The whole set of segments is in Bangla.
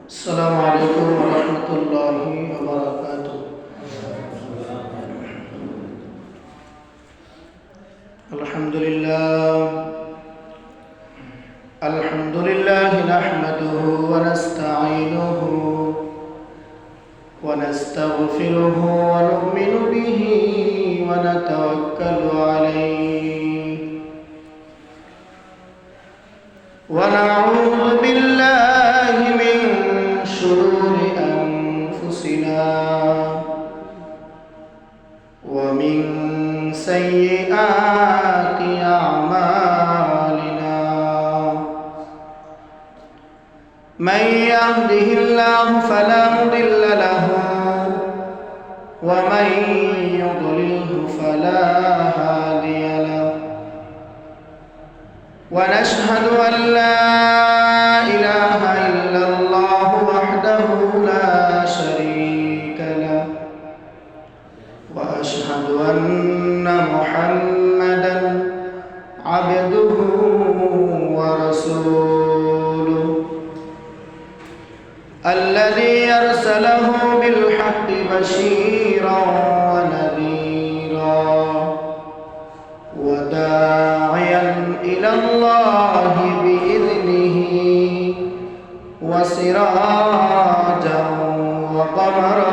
السلام عليكم ورحمة الله وبركاته. الحمد لله نحمده ونستعينه ونستغفره ونؤمن به ونتوكل عليه ونعوذ بالله من شرور أنفسنا ومن سيئات أعمالنا من يهده الله فلا مضل له ومن يضلله فلا هادي له ونشهد أن لا إله إلا الله وحده لا شريك له وأشهد أن محمدا عبده ورسوله الذي أرسله بالحق بشيرا ونذيرا وداعيا إلى الله بإذنه وسراجا وقمرا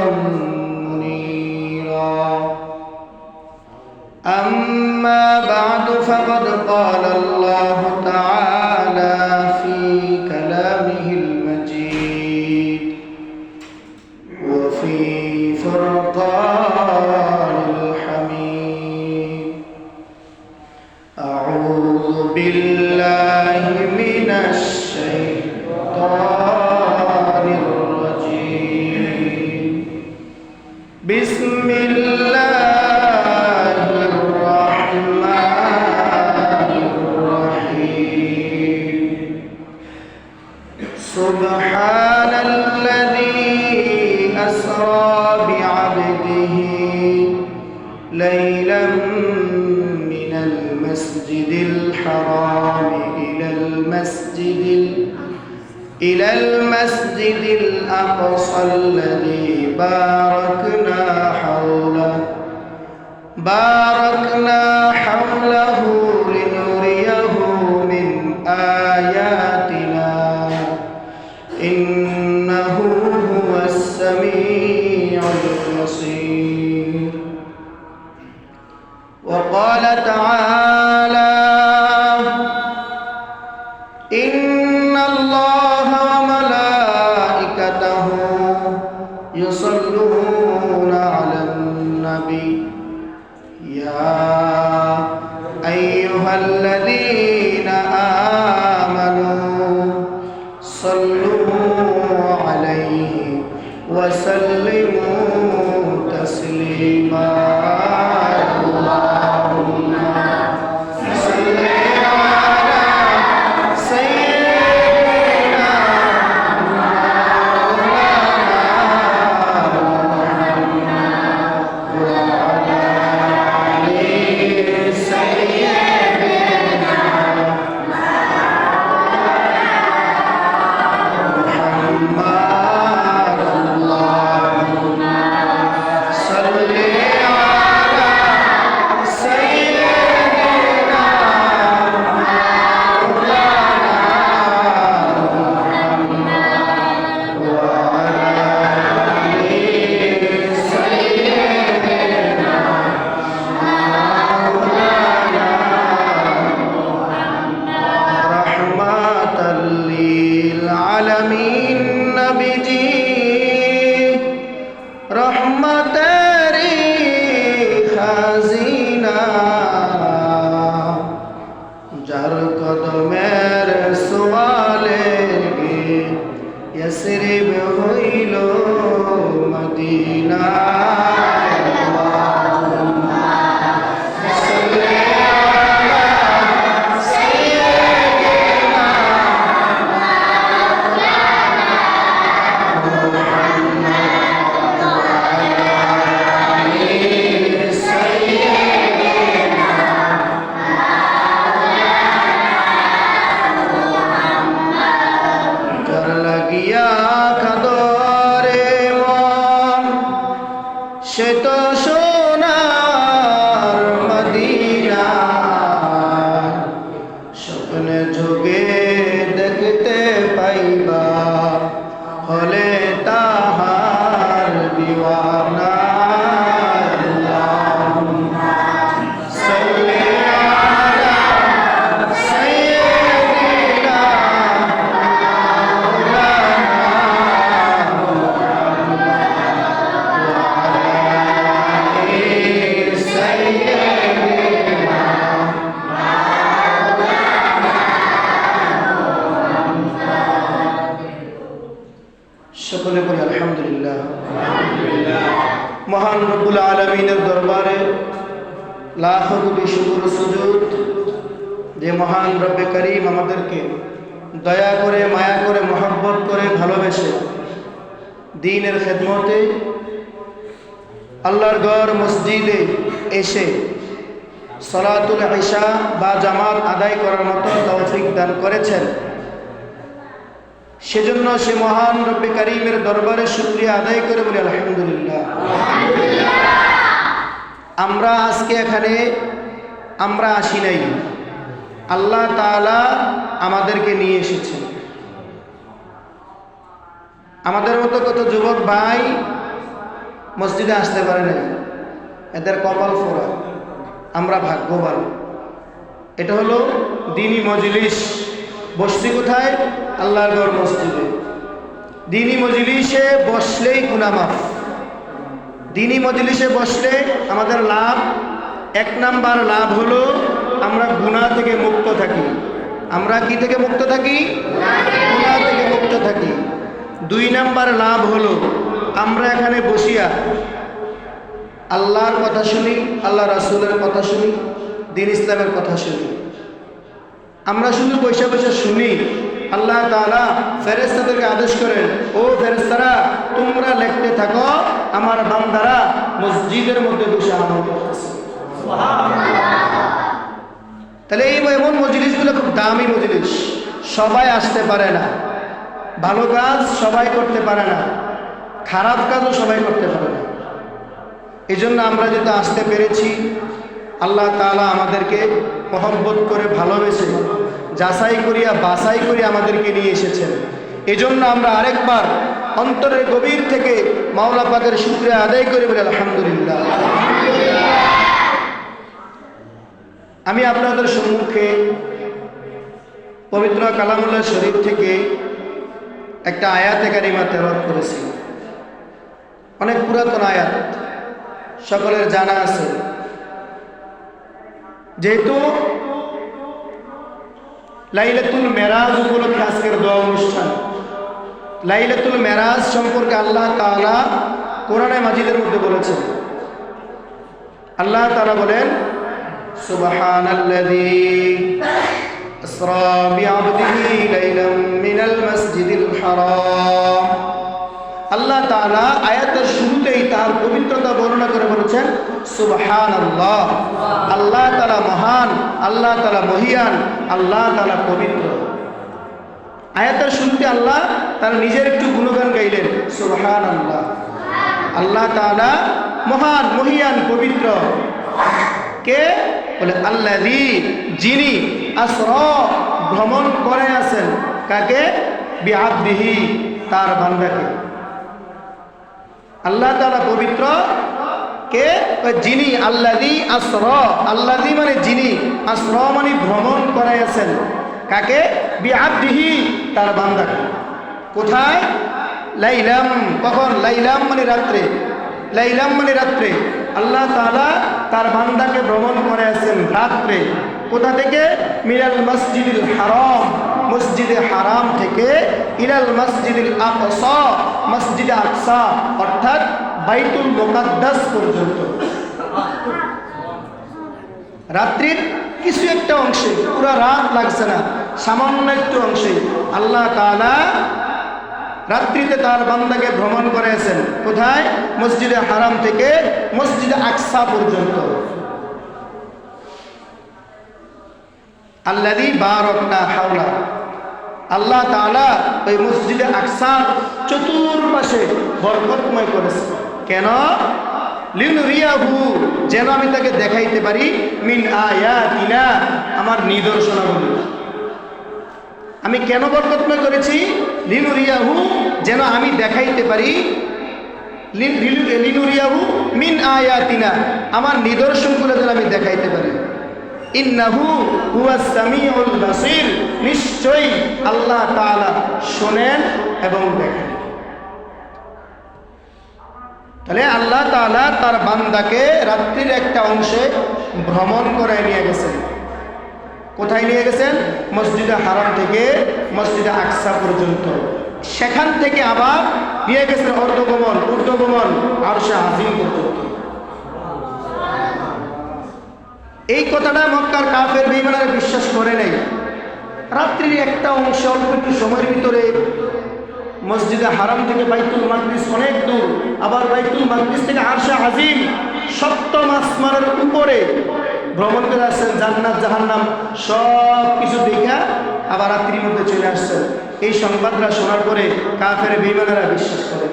منيرا أما بعد فقد قال الله تعالى في كلامه المجيد وفي فرقان الحميد أعوذ بالله من الشيطان الرجيم بسم الله الرحمن الرحيم سبحان الذي أسرى بعبده ليلا من المسجد الحرام إلى المسجد الأقصى الذي باركنا حوله لنريه من آياتنا إنه هو السميع البصير وقال تعالى إن الله وملائكته يصلون على النبي يا أيها الذين آمنوا صلوا عليه وسلموا تسليما اللهم صل على سيدنا محمد وعلى آل سيدنا محمد পাইবা হলে তাহার দিওয়ানা আল্লাহুম্মা সাল্লি আলা সাইয়্যিদিনা সকলে বলি আলহামদুলিল্লাহ। মহান রব্বুল আলামিনের দরবারে লাখ কোটি শুকর সুজুদ যে মহান রব্বে করিম আমাদেরকে দয়া করে মায়া করে মহব্বত করে ভালোবেসে দ্বীনের খেদমতে আল্লাহর ঘর মসজিদে এসে সালাতুল ইশা বা জামাত আদায় করার মতো তৌফিক দান করেছেন। সেজন্য সে মহান রব্বে করিমের দরবারে শুকরিয়া আদায় করে বলি আলহামদুলিল্লাহ। আমরা আজকে এখানে আমরা আসি নাই, আল্লাহ তাআলা আমাদেরকে নিয়ে এসেছেন। আমাদের মতো কত যুবক ভাই মসজিদে আসতে পারে নাই, এদের কপাল ফোড়া, আমরা ভাগ্যবান। এটা হলো দ্বীনি মজলিস। বসছি কোথায়? আল্লাহর ঘর মসজিদে। দ্বীনি মজলিসে বসলেই গুনাহ মাফ। দ্বীনি মজলিসে বসলে আমাদের লাভ, এক নাম্বার লাভ হলো আমরা গুনাহ থেকে মুক্ত থাকি। আমরা কি থেকে মুক্ত থাকি? গুনাহ থেকে মুক্ত থাকি। দুই নাম্বার লাভ হলো আমরা এখানে বসিয়া আল্লাহর কথা শুনি, আল্লাহ রাসূলের কথা শুনি, দ্বীন ইসলামের কথা শুনি। আমরা শুধু বসে বসে শুনি, আল্লাহ তাআলা ফেরেশতাদেরকে আদেশ করেন, ও ফেরেশতারা তোমরা লিখতে থাকো আমার বান্দারা মসজিদের মধ্যে বসে আমল করতেছে। তাহলে এই এমন মজলিসগুলো খুব দামি মজলিস, সবাই আসতে পারে না। ভালো কাজ সবাই করতে পারে না, খারাপ কাজও সবাই করতে পারে না। এই জন্য আমরা যেটা আসতে পেরেছি, আল্লাহ তাআলা আমাদেরকে মহব্বত করে ভালোবেসে যাচাই করিয়া বাছাই করে আমাদেরকে নিয়ে এসেছেন। এজন্য আমরা আরেকবার অন্তরের গভীর থেকে মাওলা পাকের শুকরিয়া আদায় করে বলি আলহামদুলিল্লাহ। আমি আপনাদের সম্মুখে পবিত্র কালামুল্লাহ শরীফ থেকে একটা আয়াতে কারিমা তেলাওয়াত করেছি। অনেক পুরাতন আয়াত, সকলের জানা আছে। যেহেতু লাইলাতুল মেরাজ উপলক্ষে আজকের দোয়া অনুষ্ঠান, লাইলাতুল মেরাজ সম্পর্কে আল্লাহ তাআলা কোরআনে মাজিদের মধ্যে বলেছেন। আল্লাহ তাআলা বলেন, সুবহানাল্লাযী আসরা বিআবদিহি লাইলাম মিনাল মাসজিদিল হারাম। আল্লাহ তাআলা আয়াতের শুরুতেই তার পবিত্রতা বর্ণনা করে বলেছেন সুবহানাল্লাহ। আল্লাহ তাআলা মহান, আল্লাহ তাআলা মহিয়ান, আল্লাহ তাআলা পবিত্র। আয়াতের শুরুতে আল্লাহ তার নিজের একটু গুণগান গাইলেন, সুবহানাল্লাহ। আল্লাহ তাআলা মহান, মহিয়ান, পবিত্র। কে? বলে আল্লাযী, যিনি আসরা ভ্রমণ করে আছেন। কাকে? বিআবদিহি, তার বান্দাকে। আল্লাহ তাআলা পবিত্র। কে? যিনি। আল্লাযী আসরা, আল্লাযী মানে যিনি, আসরা মানে ভ্রমণ করাইয়াছেন। কাকে? বিআবদিহি, তার বান্দাকে। কোথায়? লাইলাম। কখন? লাইলাম মানে রাত্রে। লাইলাম মানে রাত্রে। আল্লাহ তাআলা তার বান্দাকে ভ্রমণ করাইয়াছেন রাত্রে। কোথা থেকে? মিনাল মসজিদিল হারাম, মসজিদে হারাম থেকে, ইলাল মসজিদিল আকসা, মসজিদে আকসা অর্থাৎ বাইতুল মুকাদ্দাস পর্যন্ত। রাত্রির কিছু একটা অংশে, পুরো রাত লাগছে না, সামান্য একটু অংশে আল্লাহ তাআলা রাত্রিতে তার বান্দাকে ভ্রমণ করেছেন। কোথায়? মসজিদে হারাম থেকে মসজিদে আকসা পর্যন্ত। আল্লাযী বারাকনা হাওলা, আল্লাহ তাআলা ওই মসজিদে আকসার চতুর্পাশে বরকতময় করেছেন। কেন? লিনুরিয়াহু, যেন আমি তাকে দেখাইতে পারি, মিন আয়াতিনা, আমার নিদর্শনাবলী। আমি কেন বরকতময় করেছি? লিনুরিয়াহু, যেন আমি দেখাইতে পারি, লিনুরিয়াহু মিন আয়াতিনা, আমার নিদর্শনগুলো যেন আমি দেখাইতে পারি। ইন্নাহু হুয়াস সামিউল বাসীর, নিশ্চয়ই আল্লাহ তাআলা শোনেন এবং দেখেন। তাহলে আল্লাহ তাআলা তার বান্দাকে রাত্রির একটা অংশে ভ্রমণ করে নিয়ে গেছেন। কোথায় নিয়ে গেছেন? মসজিদে হারাম থেকে মসজিদে আকসা পর্যন্ত। সেখান থেকে আবার নিয়ে গেছেন ঊর্ধ্বগমন আরশে আজিম পর্যন্ত। এই কথাটা মক্কার কাফের বেঈমানরা বিশ্বাস করে নাই। রাত্রির একটা অংশ, অল্প একটু সময়ের ভিতরে মসজিদে হারাম থেকে বাইতুল মাকদিস অনেক দূর, আবার বাইতুল মাকদিস থেকে আরশে আজিম সপ্তম আসমানের উপরে ভ্রমণ করে আসছেন, জান্নাত জাহান্নাম সব কিছু দেখা আবার রাত্রির মধ্যে চলে আসছেন। এই সংবাদটা শোনার পরে কাফের বেঈমানেরা বিশ্বাস করে।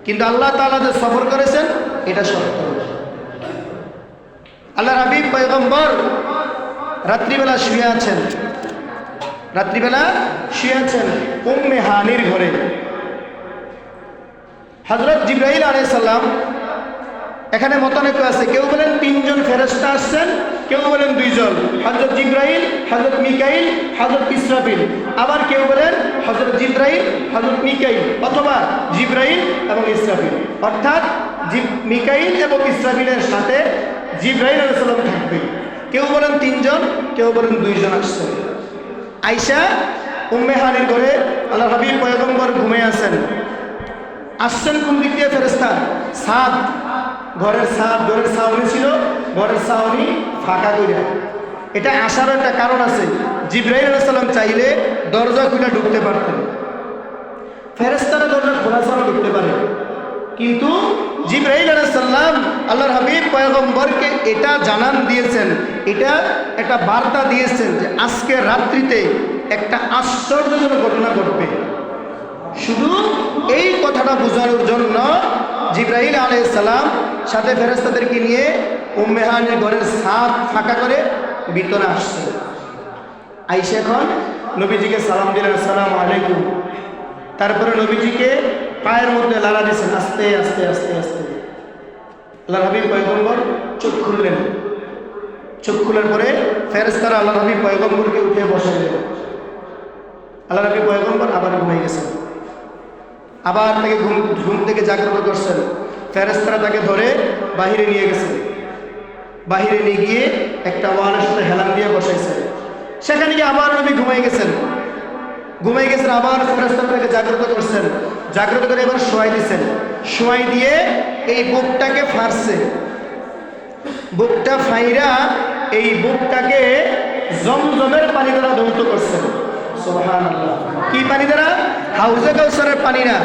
কিন্তু আল্লাহ তাআলা যে সফর করেছেন এটা সত্য। আল্লাহর হাবিব পয়গম্বর রাত্রিবেলা শুয়ে আছেন, উম্মে হানির ঘরে। হযরত জিবরাইল আলাইহিস সালাম, এখানে মতানৈক্য আছে, কেউ বলেন 3 জন ফেরেশতা আসছেন, কেউ বলেন 2 জন, হযরত জিবরাইল, হযরত মিকাইল, হযরত ইসরাফিল। আবার কেউ বলেন হযরত জিবরাইল, হযরত মিকাইল, অথবা জিবরাইল এবং ইসরাফিল, অর্থাৎ মিকাইল এবং ইসরাফিলের সাথে জিবরাইল আলাইহিস সালাম থাকবে। কেউ বলেন 3 জন, কেউ বলেন 2 জন আসছেন। আয়েশা উম্মে হানির ঘরে আল্লাহর হাবিব পয়গম্বর ঘুমিয়ে আছেন। আসছেন কোন দিক দিয়ে ফেরেশতা? ছাদ, ঘরের ছাউনি ছিল, ঘরের ছাউনি ফাঁকা করে। এটা আসার একটা কারণ আছে। জিবরাইল আলাইহিস সালাম চাইলে দরজা খুলে ঢুকতে পারতেন, ফেরেশতারা দরজা খোলা ছাড়া ঢুকতে পারে। কিন্তু জিবরাইল আলাইহিস সালাম আল্লাহর হাবিব পয়গম্বরকে এটা জানান দিয়েছেন, এটা একটা বার্তা দিয়েছেন যে আজকে রাত্রিতে একটা আশ্চর্যজনক ঘটনা ঘটবে। শুধু এই কথাটা বোঝানোর জন্য জিবরাইল আলাইহিস সালাম সাথে ফেরেশতাদেরকে নিয়ে উম্মে হানির ঘরের ছাদ ফাঁকা করে ভিতরে আসছে। আয়েশা এখন নবীজিকে সালাম দিলেন, আসসালামু আলাইকুম। তারপরে নবীজিকে পায়ের মধ্যে লালা দিয়েছেন, আস্তে আস্তে আস্তে আস্তে। আল্লাহর হাবিব পয়গম্বর চোখ খুললেন। চোখ খোলার পরে ফেরেশতারা আল্লাহর হাবিব পয়গম্বরকে উঠে বসালেন। আল্লাহর হাবিব পয়গম্বর আবার ঘুমিয়ে গেছেন। আবার তাকে ঘুম থেকে জাগ্রত করছেন। ফেরেশতারা তাকে ধরে বাহিরে নিয়ে গেছেন। বাহিরে নিয়ে গিয়ে একটা ওয়ালের সাথে হেলান দিয়ে বসাইছেন। সেখানে গিয়ে আবার নবী ঘুমিয়ে গেছেন। আবার ফেরেশতারা তাকে জাগ্রত করছেন। জাগ্রত করে এবার শোয়াই দিয়েছেন। শোয়াই দিয়ে এই বুকটাকে ফাড়ছে। বুকটা ফাইরা এই বুকটাকে জমজমের পানি দ্বারা ধৌত করছেন। সুবহানাল্লাহ। কি পানি দ্বারা? হাউজে কাউসারের পানি না।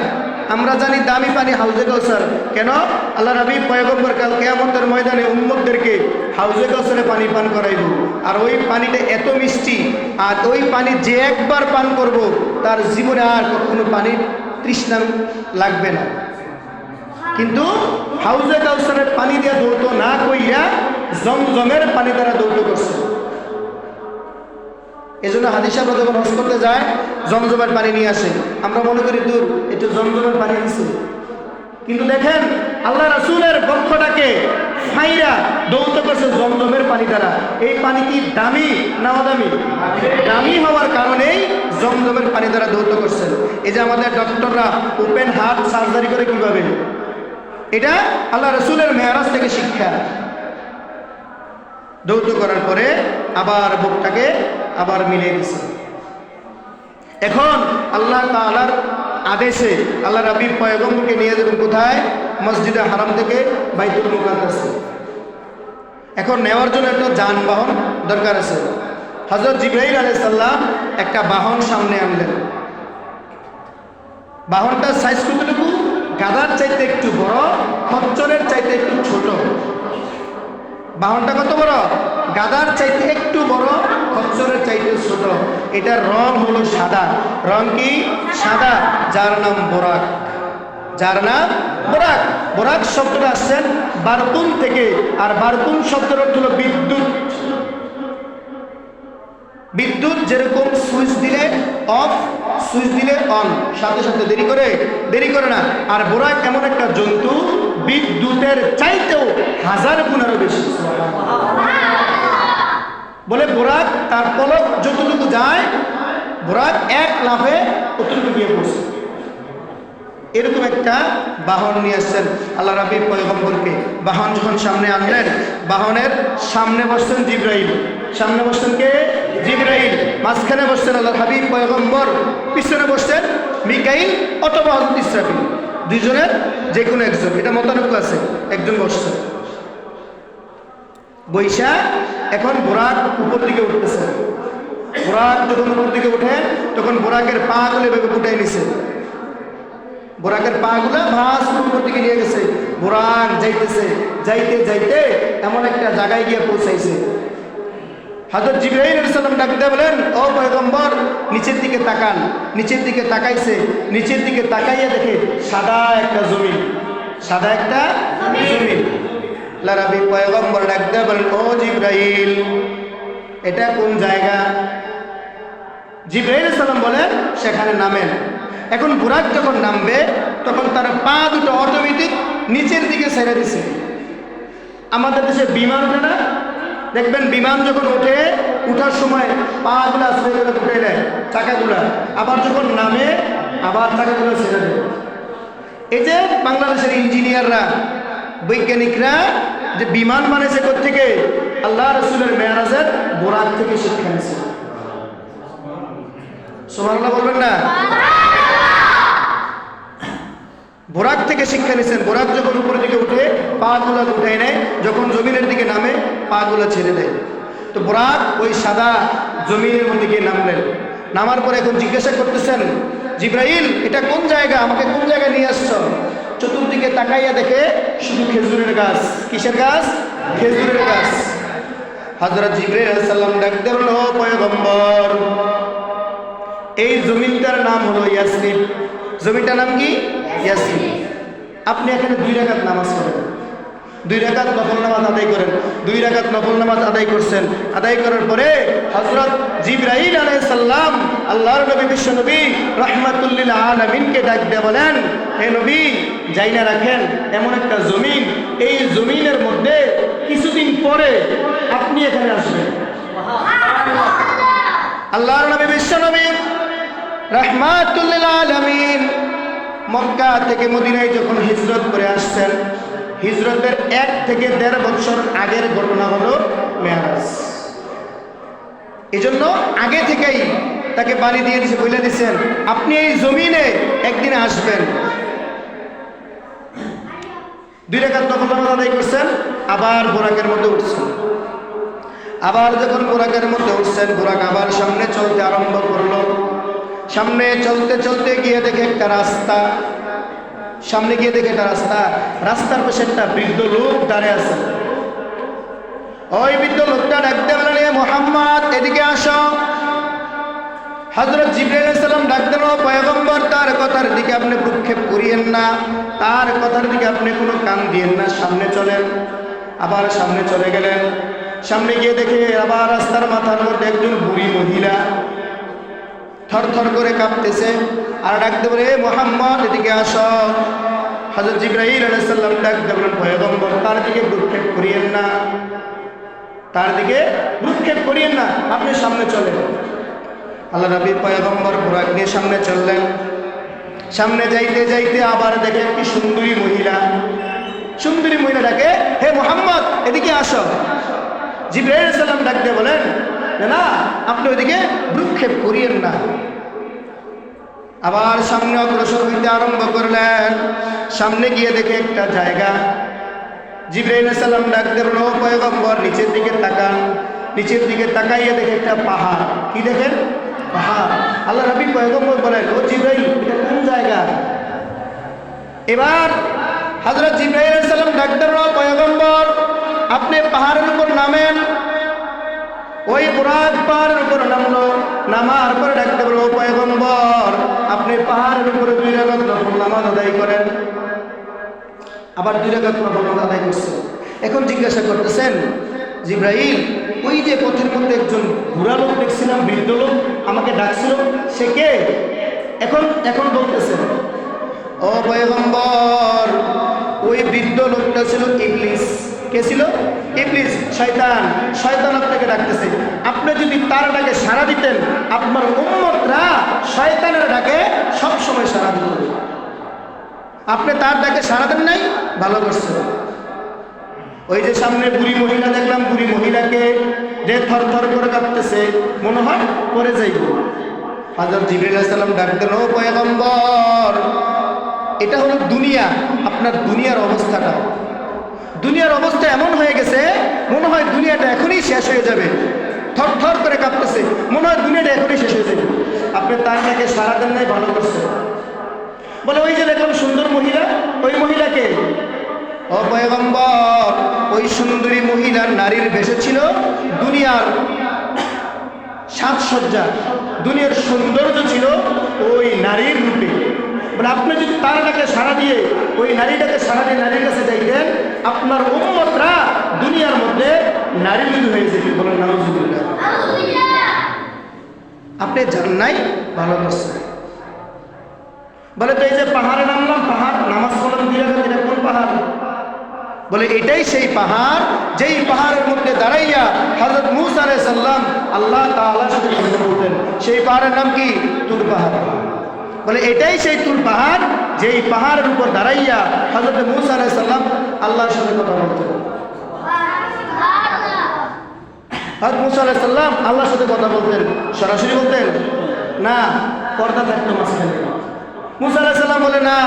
আমরা জানি দামি পানি হাউজে কাউসার। কেন? আল্লাহর হাবিব পয়গম্বর কাল কিয়ামতের ময়দানে উম্মতদেরকে হাউজে কাউসারে পানি পান করাইব। আর ওই পানিটা এত মিষ্টি, আর ওই পানি যে একবার পান করব তার জীবনে আর কখনো পানির তৃষ্ণা লাগবে না। কিন্তু হাউজে কাউসারের পানি দিয়ে দৌড় না কইরা জমজমের পানি দ্বারা দৌড় করছে। এই জন্য হাদিস আমরা যখন হজ করতে যায় জমজমের পানি নিয়ে আসে। আমরা মনে করি দূর একটু জমজমের পানি দিচ্ছে, কিন্তু দেখেন আল্লাহ রাসূলের বক্ষটাকে ফাইরা দৌত করছে জমজমের পানি দ্বারা। এই পানি কি দামি না অদামি? দামি হওয়ার কারণেই জমজমের পানি দ্বারা দৌত করছেন। এই যে আমাদের ডক্টররা ওপেন হার্ট সার্জারি করে কিভাবে, এটা আল্লাহ রাসূলের মেরাজ থেকে শিক্ষা। দৌত করার পরে আবার বুকটাকে আবার মিলিয়ে দিচ্ছে। এখন আল্লাহ তাআলার আদেশে আল্লাহর হাবিব পয়গম্বরকে নিয়ে যাবেন কোথায়? মসজিদে হারাম থেকে বাইতুল মুকাদ্দাসে। এখন নেওয়ার জন্য একটা যানবাহন দরকার আছে। হযরত জিবরাইল আলাইহিস সালাম একটা বাহন সামনে আনলেন। বাহনটার সাইজ কতটুকু? গাধার চাইতে একটু বড়, খচ্চরের চাইতে একটু ছোট। বাহনটা কত বড়? গাধার চাইতে একটু বড়, খচ্চরের চাইতে ছোট। এটার রং হলো সাদা। রং কি? সাদা। যার নাম বোরাক। বোরাক শব্দটা আসছেন বারকুন থেকে, আর বারকুন শব্দের অর্থ হলো বিদ্যুৎ। বিদ্যুৎ যেরকম সুইচ দিলে অফ, সুইচ দিলে অন, সাথে সাথে দেরি করে না। আর বোরাক এমন একটা জন্তু, বিদ্যুতের চাইতেও 1000 গুণ আরো বেশি। বলে বোরাক তার পলক যতটুকু যায়, বোরাক এক লাফে ততটুকু গিয়ে পড়ছে। এরকম একটা বাহন নিয়ে আসছেন আল্লাহ রাব্বি পয়গম্বরকে। বাহন যখন সামনে আনলেন, বাহনের সামনে বসছেন জিবরাইল, সামনে বসছেন কে? জিবরাইল। মাঝখানে বসছেন আল্লাহ হাবিব পয়গম্বর, পিছনে বসছেন মিকাইল অথবা হযরত ইসরাফিল। দুইজনের যে কোনো একজন, এটা মতানৈক্য আছে, একজন বসছেন। বৈশা এখন বোরাক উপর দিকে উঠতেছে। বোরাক যখন উপর দিকে উঠে তখন বোরাকের পা গুলো ভেবে ফুটাই নিছে। বোরাকের পা গুলা ভাস উপর দিকে নিয়ে গেছে। বোরাক যাইতেছে, যাইতে যাইতে এমন একটা জায়গায় গিয়ে পৌঁছাইছে। হযরত জিবরাইল আলাইহিস সালাম ডাক দিয়ে বলেন, ও পয়গম্বর নিচের দিকে তাকান। নিচের দিকে তাকাইছে, নিচের দিকে তাকাইয়া দেখে সাদা একটা জমিন, সাদা একটা জমিন। আল্লাহ রাব্বি পয়গম্বর ডাক দিয়ে বলেন, ও জিবরাইল এটা কোন জায়গা? জিবরাইল আলাইহিস সালাম বলেন, সেখানে নামেন। এখন বুরাক যখন নামবে তখন তার পা দুটো অটোমেটিক নিচের দিকে ছেড়ে দিছে। আমাদের দেশে বিমান ওঠে না, দেখবেন বিমান যখন ওঠে, উঠার সময় পা গুলা ছেড়ে উঠে নেয় চাকাগুলা, আবার যখন নামে আবার চাকাগুলো ছেড়ে দেয়। এই যে বাংলাদেশের ইঞ্জিনিয়াররা, বৈজ্ঞানিকরা যে বিমান বানিয়েছে কোত্থেকে? আল্লাহ রাসূলের মেরাজের বোরাক থেকে শিক্ষা নিয়েছে। সুবহানাল্লাহ বলবেন না? বোরাক থেকে শিক্ষা নিয়েছেন। বোরাক যখন উপরের দিকে উঠে পা গুলা উঠায় নেয়, যখন জমিনের দিকে নামে পা গুলা ছেড়ে দেয়। তো বোরাক ওই সাদা জমিনের মধ্যে গিয়ে নামলেন। নামার পরে এখন জিজ্ঞাসা করতেছেন, জিবরাইল এটা কোন জায়গা? আমাকে কোন জায়গায় নিয়ে আসছো? চতুর্দিকে তাকাইয়া দেখে শুধু খেজুরের গাছ। কিসের গাছ? খেজুরের গাছ। হযরত জিবরাইল আলাইহিস সালাম ডাকতে বলল, ও পয়গম্বর এই জমিনটার নাম হলো ইয়াসরিব। জমিটার নাম কি? ইয়াসরিব। আপনি এখানে 2 রাকাত নামাজ পড়েন, 2 রাকাত নফল নামাজ আদায় করেন। 2 রাকাত নফল নামাজ আদায় করছেন। আদায় করার পরে হযরত জিবরাইল আলাইহিস সালাম আল্লাহর নবী বিশ্ব নবী রাহমাতুল লিল আলামিনকে ডাক দিয়ে বলেন, হে নবী জাইনা রাখেন এমন একটা জমিন, এই জমিনের মধ্যে কিছুদিন পরে আপনি এখানে আসবেন। সুবহানাল্লাহ। আল্লাহর নবী বিশ্ব নবী রাহমাতুল লিল আলামিন মক্কা থেকে মদিনায় যখন হিজরত করে আসছেন, হিজরতের 1 থেকে 1.5 বছর আগের ঘটনা হলো মেরাজ। এজন্য আগে থেকেই তাকে বাড়ি দিয়ে দিয়েছে, বলে দিয়েছেন আপনি এই জমিনে একদিন আসবেন। 2 রাকাত নফল নামাজ আদায় করছেন, আবার বোরাকের মধ্যে উঠছেন। আবার যখন বোরাকের মধ্যে উঠছেন, বোরাক আবার সামনে চলতে আরম্ভ করলো। সামনে চলতে চলতে গিয়ে দেখে একটা রাস্তা, সামনে গিয়ে দেখে একটা রাস্তা, রাস্তার পাশে একটা বৃদ্ধ লোক দাঁড়িয়ে আছে। ওই বৃদ্ধ লোকটা ডাকতে বলেন, এ মুহাম্মদ এদিকে আসো। হযরত জিবরাইল আলাইহিস সালাম ডাক দিল, পয়গম্বর তার কথার দিকে আপনি ভ্রুক্ষেপ করিয়েন না, তার কথার দিকে আপনি কোনো কান দিয়েন না, সামনে চলেন। আবার সামনে চলে গেলেন। সামনে গিয়ে দেখে আবার রাস্তার মাথার মধ্যে একজন বুড়ি মহিলা থরথর করে কাঁপতেছে, আর ডাকতে বলে, এ মুহাম্মদ এদিকে আসো। হযরত জিবরাইল আলাইহিস সালাম ডাকতে বলেন, পয়গম্বর তার দিকে ভ্রুক্ষেপ করিয়েন না, তার দিকে ভ্রুক্ষেপ করিয়েন না, আপনি সামনে চলেন। আল্লাহ নবী পয়গম্বর বুরাক নিয়ে সামনে চললেন। সামনে যাইতে যাইতে আবার দেখে একটি সুন্দরী মহিলা। সুন্দরী মহিলাটাকে, হে মুহাম্মদ এদিকে আসো। জিবরাইল আলাইহিস সালাম ডাকতে বলেন, না আপনি ওইদিকে ভ্রুক্ষেপ করিয়েন না। আবার সামনে অগ্রসর হইতে আরম্ভ করলেন। সামনে গিয়ে দেখে একটা জায়গা। জিবরাইল আলাইহিস সালাম ডাকতে বলল, ও পয়গম্বর নিচের দিকে তাকান। নিচের দিকে তাকাইয়া দেখে একটা পাহাড়। কি দেখেন? পাহাড়। আল্লাহ নবী পয়গম্বর বলেন, ও জিবরাইল এটা কোন জায়গা? এবার হযরত জিবরাইল আলাইহিস সালাম ডাকতে বলল, পয়গম্বর আপনি পাহাড়ের উপর নামেন। ওই বুরাক পাহাড়ের উপর নামলো। নামার পরে ডাকতে বলল, ও পয়গম্বর আপনি পাহাড়ের উপরে 2 রাকাত নফল নামাজ আদায় করেন। আবার 2 রাকাত নফল নামাজ আদায় করছেন। এখন জিজ্ঞাসা করতেছেন, জিবরাইল ওই যে পথের মধ্যে একজন বুড়া লোক দেখছিলাম, বৃদ্ধ লোক আমাকে ডাকছিল, সে কে? এখন এখন বলতেছেন, ও পয়গম্বর, ওই বৃদ্ধ লোকটা ছিল ইবলিস। কে ছিল? ইবলিস, শয়তান। শয়তান আপনাকে ডাকতেছে। আপনি যদি তার ডাকে সাড়া দিতেন, আপনার উম্মতরা শয়তানের ডাকে সবসময় সাড়া দিত। আপনি তার ডাকে সাড়া দেন নাই, ভালো করছেন। ওই যে সামনে বুড়ি মহিলা দেখলাম, বুড়ি মহিলাকে যে থর থর করে কাঁপতেছে, মনে হয় পরে যাইব। হযরত জিবরাইল আলাইহিস সালাম ডাক দেন, ও পয়গম্বর, এটা হলো দুনিয়া। আপনার দুনিয়ার অবস্থাটা, দুনিয়ার অবস্থা এমন হয়ে গেছে, মনে হয় দুনিয়াটা এখনই শেষ হয়ে যাবে। থর থর করে কাঁপতেছে, মনে হয় দুনিয়াটা এখনই শেষ হয়ে যাবে। আপনি তার ডাকে সাড়া দেন নাই, ভালো করছেন। বলে ওই যে দেখলাম সুন্দর মহিলা, ওই মহিলাকে? ও পয়গম্বর, ওই সুন্দরী মহিলা নারীর বেশে ছিল দুনিয়ার সাজসজ্জা, দুনিয়ার সৌন্দর্য ছিল ওই নারীর রূপে। বলে আপনি যদি তার ডাকে সাড়া দিয়ে, ওই নারীটাকে সাড়া দিয়ে নারীর কাছে যাইতেন, আপনার উম্মতরা দুনিয়ার মধ্যে নারীবিহীন হয়ে যেত। বলেন নাউজুবিল্লাহ। আপনি জান নাই, ভালো করছেন। বলে তো এই যে পাহাড়ে নামলাম, পাহাড় নামাজ পড়লাম 2 রাকাত, এটা কোন পাহাড়? বলে এটাই সেই পাহাড়, যেই পাহাড়ের মধ্যে দাঁড়াইয়া হযরত মূসা আলাইহিস সালাম আল্লাহ তাআলার সাথে কথা বলতেন। সেই পাহাড়ের নাম কি? তুর পাহাড়। বলে এটাই সেই তুর পাহাড়, যেই পাহাড়ের উপর দাঁড়াইয়া হযরত মূসা আলাইহিস সালাম আল্লাহর সাথে কথা বলতেন। হযরত মূসা আলাইহিস সালাম আল্লাহর সাথে কথা বলতেন, সরাসরি বলতেন না, পর্দা থাকতো মাঝখানে। মূসা আলাইহিস সালাম বলে, না,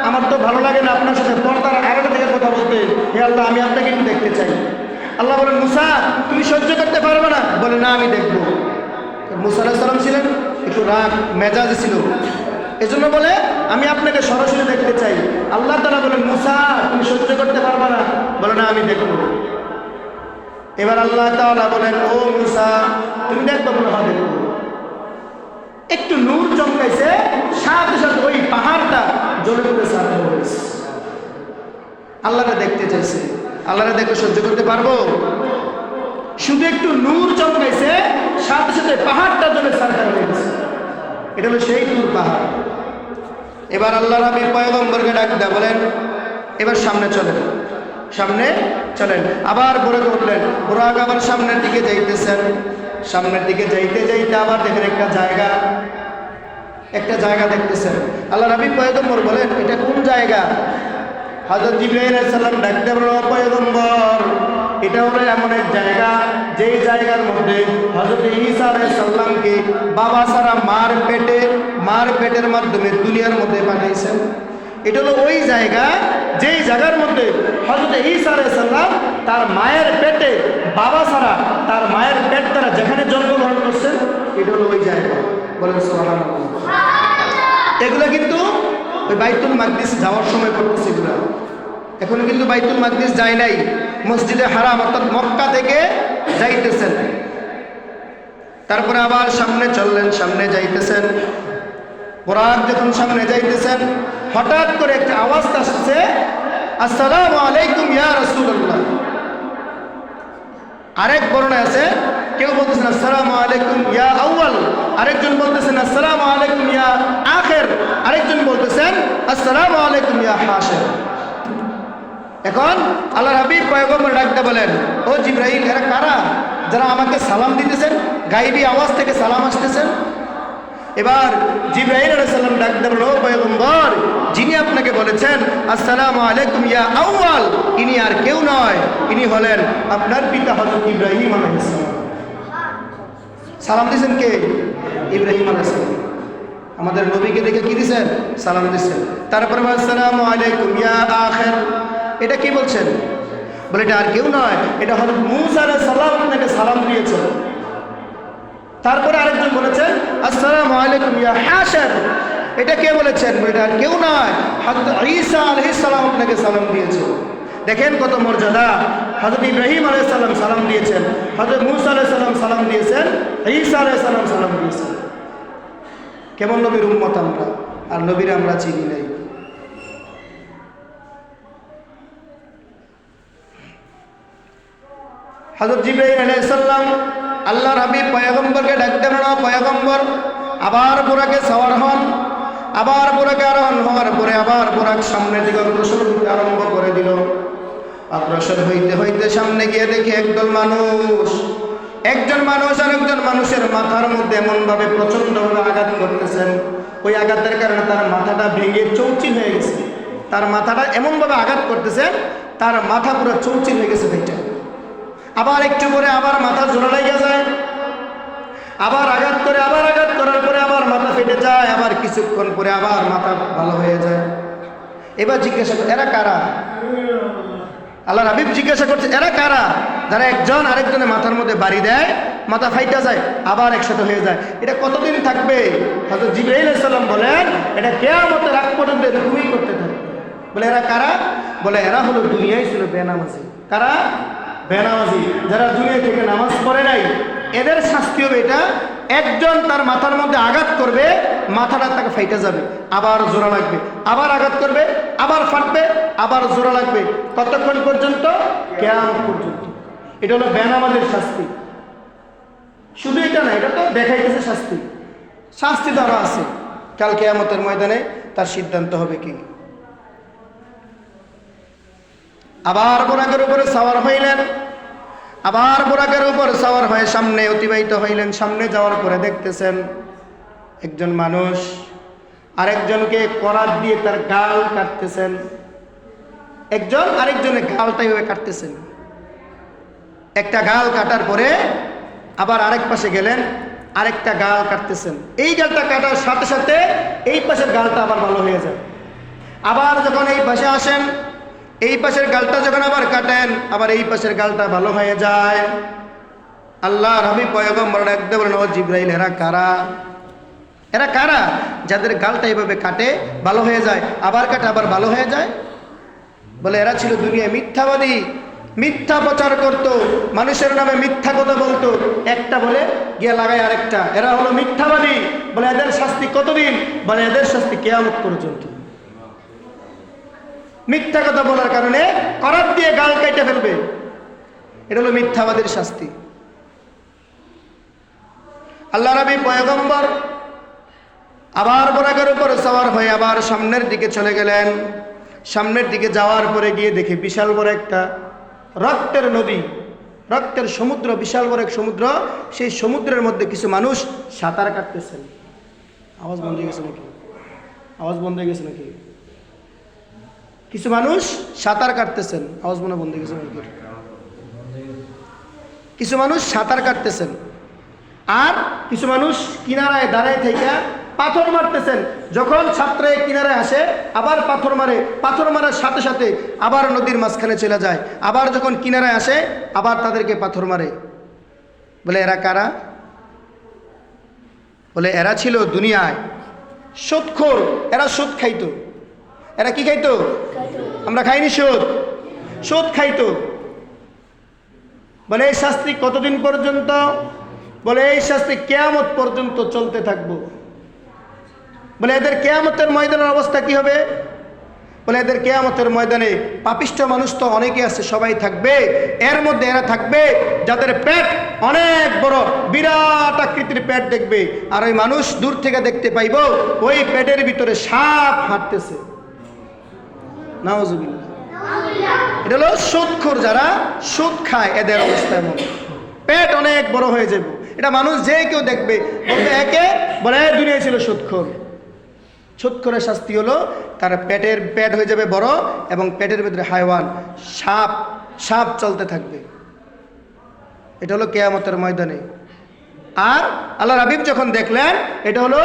আমার তো ভালো লাগে না আপনার সাথে পর্দার আড়ালে থেকে কথা বলতে। হে আল্লাহ, আমি আপনাকে একটু দেখতে চাই। আল্লাহ বলেন, মূসা তুমি সহ্য করতে পারবে না? বলে না, আমি দেখবো। মূসা আলাইহিস সালাম ছিলেন একটু রাগ মেজাজ ছিল, এজন্য বলে আমি আপনাকে সরাসরি দেখতে চাই। আল্লাহ তাআলা বলেন, মূসা তুমি সহ্য করতে পারবে না? বলে না, আমি দেখবো। এবার আল্লাহ তাআলা বলেন, ও মূসা তুমি দেখবে? বলে হ্যাঁ দেখবো। একটু নূর চমকাইছে, সাথে সাথে ওই পাহাড়টা জ্বলে পড়েছে। আল্লাহরা দেখতে চাইছে, আল্লাহরা দেখে সহ্য করতে পারবো? শুধু একটু নূর চমকাইছে, সাথে সাথে পাহাড়টা জ্বলে ছারখার হয়ে গেছে। এটা হলো সেই তুর পাহাড়। এবার আল্লাহ নবীর পয়গম্বরকে ডাক দেয়া বলেন, এবার সামনে চলেন, সামনে চলেন। আবার বলে উঠলেন, বুরাক আবার সামনের দিকে যাইতেছেন। সামনের দিকে যাইতে যাইতে আবার দেখেন একটা জায়গা দেখতেছেন। আল্লাহ নবী পয়গম্বর বলেন, এটা কোন জায়গা? হযরত জিবরাইল আলাইহিস সালাম ডাকতে বলল, পয়গম্বর, এটা হলো এমন এক জায়গা, যেই জায়গার মধ্যে হযরত ঈসা আলাইহিস সালামকে বাবা সারা মার পেটের মাধ্যমে দুনিয়ার মধ্যে পাঠাইছেন। এটা হলো ওই জায়গা, যেই জায়গার মধ্যে হযরত ঈসা আলাইহিস সালাম তার মায়ের পেটে বাবা সারা, তার মায়ের পেট দ্বারা যেখানে জন্মগ্রহণ করছেন, এটা হলো ওই জায়গা। বলেন সুবহানাল্লাহ। এগুলো কিন্তু ওই বাইতুল মাকদিস যাওয়ার সময় পড়তেছে এগুলো। এখনো কিন্তু বাইতুল মাকদিস যায় নাই, মসজিদে হারাম অর্থাৎ মক্কা থেকে যাইতেছেন। তারপরে আবার সামনে চললেন, সামনে যাইতেছেন। বুরাক যখন সামনে যাইতেছেন, হঠাৎ করে একটা আওয়াজ আসছে, আসসালামু আলাইকুম ইয়া রাসূলুল্লাহ। আরেক বর্ণনা আছে, কেউ বলতেছেন আসসালামু আলাইকুম ইয়া আউয়াল, আরেকজন বলতেছেন আসসালামু আলাইকুম ইয়া আখির, আরেকজন বলতেছেন আসসালামু আলাইকুম ইয়া হাশির। এখন আল্লাহর হাবিব পয়গম্বর ডাকতে বলেন, ও জিবরাইল, এরা কারা যারা আমাকে সালাম দিতেছেন? গায়েবী আওয়াজ থেকে সালাম আসতেছেন। এবার জিবরাইল আলাইহিস সালাম ডাকতে বলেন, ও পয়গম্বর, যিনি আপনাকে বলেছেন আসসালামু আলাইকুম ইয়া আউয়াল, ইনি আর কেউ নয়, ইনি হলেন আপনার পিতা হযরত ইব্রাহিম আলাইহিস সালাম। সালাম দিয়েছেন কে? ইব্রাহিম আলাইহিস সালাম। আমাদের নবীকে দেখে কি দিয়েছেন? সালাম দিয়েছেন। তারপরে আসসালামু আলাইকুম ইয়া আখির, এটা কি বলছেন? বলে এটা আর কেউ নয়, এটা হযরত মূসা আলাইহিস সালাম আপনাকে সালাম দিয়েছেন। তারপরে আরেকজন বলেছেন আসসালামু আলাইকুম ইয়া হাশির, এটা কে বলেছেন? এটা আর কেউ নয়, হযরত ঈসা আলাইহিস সালাম আপনাকে সালাম দিয়েছেন। দেখেন কত মর্যাদা। হযরত ইব্রাহিম আলাইহিস সালাম সালাম দিয়েছেন, হযরত মূসা আলাইহিস সালাম সালাম দিয়েছেন, ঈসা আলাইহিস সালাম সালাম দিয়েছেন। কেমন নবীর উম্মত আমরা, আর নবীর আমরা চিনি নাই। হযরত জিবরাইল আলাইহিস সালাম আল্লাহর হাবিব পয়গম্বরকে ডাকতে বলো, পয়গম্বর। আবার বুরাকে সওয়ার হন, আবার বুরাকে আরোহণ হওয়ার পরে আবার বুরাক সামনের দিকে অগ্রসর হতে আরম্ভ করে দিল। অগ্রসর হইতে হইতে সামনে গিয়ে দেখে একজন মানুষ আর একজন মানুষের মাথার মধ্যে এমনভাবে প্রচণ্ডভাবে আঘাত করতেছেন, ওই আঘাতের কারণে তার মাথাটা ভেঙে চৌচির হয়ে গেছে। তার মাথাটা এমনভাবে আঘাত করতেছেন, তার মাথা পুরো চৌচির হয়ে গেছে ভাইটা। আবার একটু পরে আবার মাথা জোড়া লেগে যায়, আবার আঘাত করে, আবার আঘাত করার পরে আবার মাথা ফেটে যায়, আবার কিছুক্ষণ পরে আবার মাথা ভালো হয়ে যায়। এবার জিজ্ঞাসা করে এরা কারা? আল্লাহর হাবিব জিজ্ঞাসা করছে এরা কারা? যারা একজন আরেকজনের মাথার মধ্যে বাড়ি দেয়, মাথা ফাইটা যায়, আবার একসাথে হয়ে যায়। এটা কতদিন থাকবে? হযরত জিবরাইল আলাইহিস সালাম বলেন এটা কিয়ামতের আগ পর্যন্ত এরকমই করতে থাকবে। বলে এরা কারা? বলে এরা হলো দুনিয়ায় ছিল বেনামাজি। কারা? বেনামাজি, যারা দুনিয়া থেকে নামাজ পড়ে নাই। এদের শাস্তি হবে এটা, একজন তার মাথার মধ্যে আঘাত করবে, মাথাটা তাকে ফাইটা যাবে, আবার জোড়া লাগবে, আবার আঘাত করবে, আবার ফাটবে, আবার জোড়া লাগবে। কতক্ষণ পর্যন্ত? কিয়ামত পর্যন্ত। এটা হলো বেনামাজের শাস্তি। শুধু এটা না, এটা তো দেখাইতেছে শাস্তি, শাস্তি তো আরো আছে। কাল কিয়ামতের ময়দানে তার সিদ্ধান্ত হবে কি। আবার বুরাকের উপরে সাওয়ার হইলেন, আবার বুরাকের উপর সাওয়ার হয়ে সামনে অতিবাহিত হইলেন। সামনে যাওয়ার পরে দেখতেছেন একজন মানুষ আরেকজনকে করাত দিয়ে তার গাল কাটতেছেন। একজন আরেকজনের গালটা এভাবে কাটতেছেন। একটা গাল কাটার পরে আবার আরেক পাশে গেলেন, আরেকটা গাল কাটতেছেন। এই গালটা কাটার সাথে সাথে এই পাশের গালটা আবার ভালো হয়ে যায়। আবার যখন এই পাশে আসেন, এই পাশের গালটা যখন আবার কাটেন, আবার এই পাশের গালটা ভালো হয়ে যায়। আল্লাহর হাবিব পয়গম্বর ডাকতে বলেন ও জিবরাইল এরা কারা? এরা কারা যাদের গালটা এইভাবে কাটে ভালো হয়ে যায়, আবার কাটে আবার ভালো হয়ে যায়? বলে এরা ছিল দুনিয়ায় মিথ্যাবাদী, মিথ্যা প্রচার করত, মানুষের নামে মিথ্যা কথা বলতো, একটা বলে গিয়ে লাগায় আরেকটা। এরা হলো মিথ্যাবাদী। বলে এদের শাস্তি কতদিন? বলে এদের শাস্তি কিয়ামত পর্যন্ত। মিথ্যা কথা বলার কারণে করাত দিয়ে গাল কেটে ফেলবে, এটা হলো মিথ্যাবাদীর শাস্তি। আল্লাহ নবী পয়গম্বর আবার বুরাকের উপর সওয়ার হয়ে আবার সামনের দিকে চলে গেলেন। সামনের দিকে যাওয়ার পরে গিয়ে দেখে বিশাল বড় একটা রক্তের নদী, রক্তের সমুদ্র, বিশাল বড় এক সমুদ্র। সেই সমুদ্রের মধ্যে কিছু মানুষ সাঁতার কাটতেছেন। আওয়াজ বন্ধ হয়ে গেছে নাকি? আওয়াজ বন্ধ হয়ে গেছে নাকি? কিছু মানুষ সাঁতার কাটতেছেন। আওয়াজ মনে বন্ধ হয়ে গেছে নাকি? কিছু মানুষ সাঁতার কাটতেছেন, আর কিছু মানুষ কিনারায় দাঁড়ায় থেকে পাথর মারতেছেন। যখন ছাত্রে কিনারায় আসে আবার পাথর মারে, পাথর মারার সাথে সাথে আবার নদীর মাঝখানে চলে যায়। আবার যখন কিনারায় আসে আবার তাদেরকে পাথর মারে। বলে এরা কারা? বলে এরা ছিল দুনিয়ায় সুদখোর, এরা সুদ খাইতো। এরা কি খাইতো? আমরা খাইনি সুদ, সুদ খাইতো। বলে এই শাস্তি কতদিন পর্যন্ত? বলে এই শাস্তি কিয়ামত পর্যন্ত চলতে থাকবো। বলে এদের কিয়ামতের ময়দানের অবস্থা কি হবে? বলে এদের কিয়ামতের ময়দানে পাপিষ্ঠ মানুষ তো অনেকে আছে, সবাই থাকবে। এর মধ্যে এরা থাকবে যাদের পেট অনেক বড়, বিরাট আকৃতির পেট দেখবে, আর ওই মানুষ দূর থেকে দেখতে পাইব ওই পেটের ভিতরে সাপ হাঁটতেছে। নাউজুবিল্লাহ। এটা হলো সুদখোর, যারা সুদ খায় এদের অবস্থা এমন। পেট অনেক বড় হয়ে যাবে, এটা মানুষ যে কেউ দেখবে বলবে একে বলে দুনিয়া ছিল সুদখোর। সুদখোরের শাস্তি হলো তার পেট হয়ে যাবে বড়, এবং পেটের ভিতরে হায়ওয়ান সাপ সাপ চলতে থাকবে। এটা হলো কিয়ামতের ময়দানে। আর আল্লাহর হাবিব যখন দেখলেন এটা হলো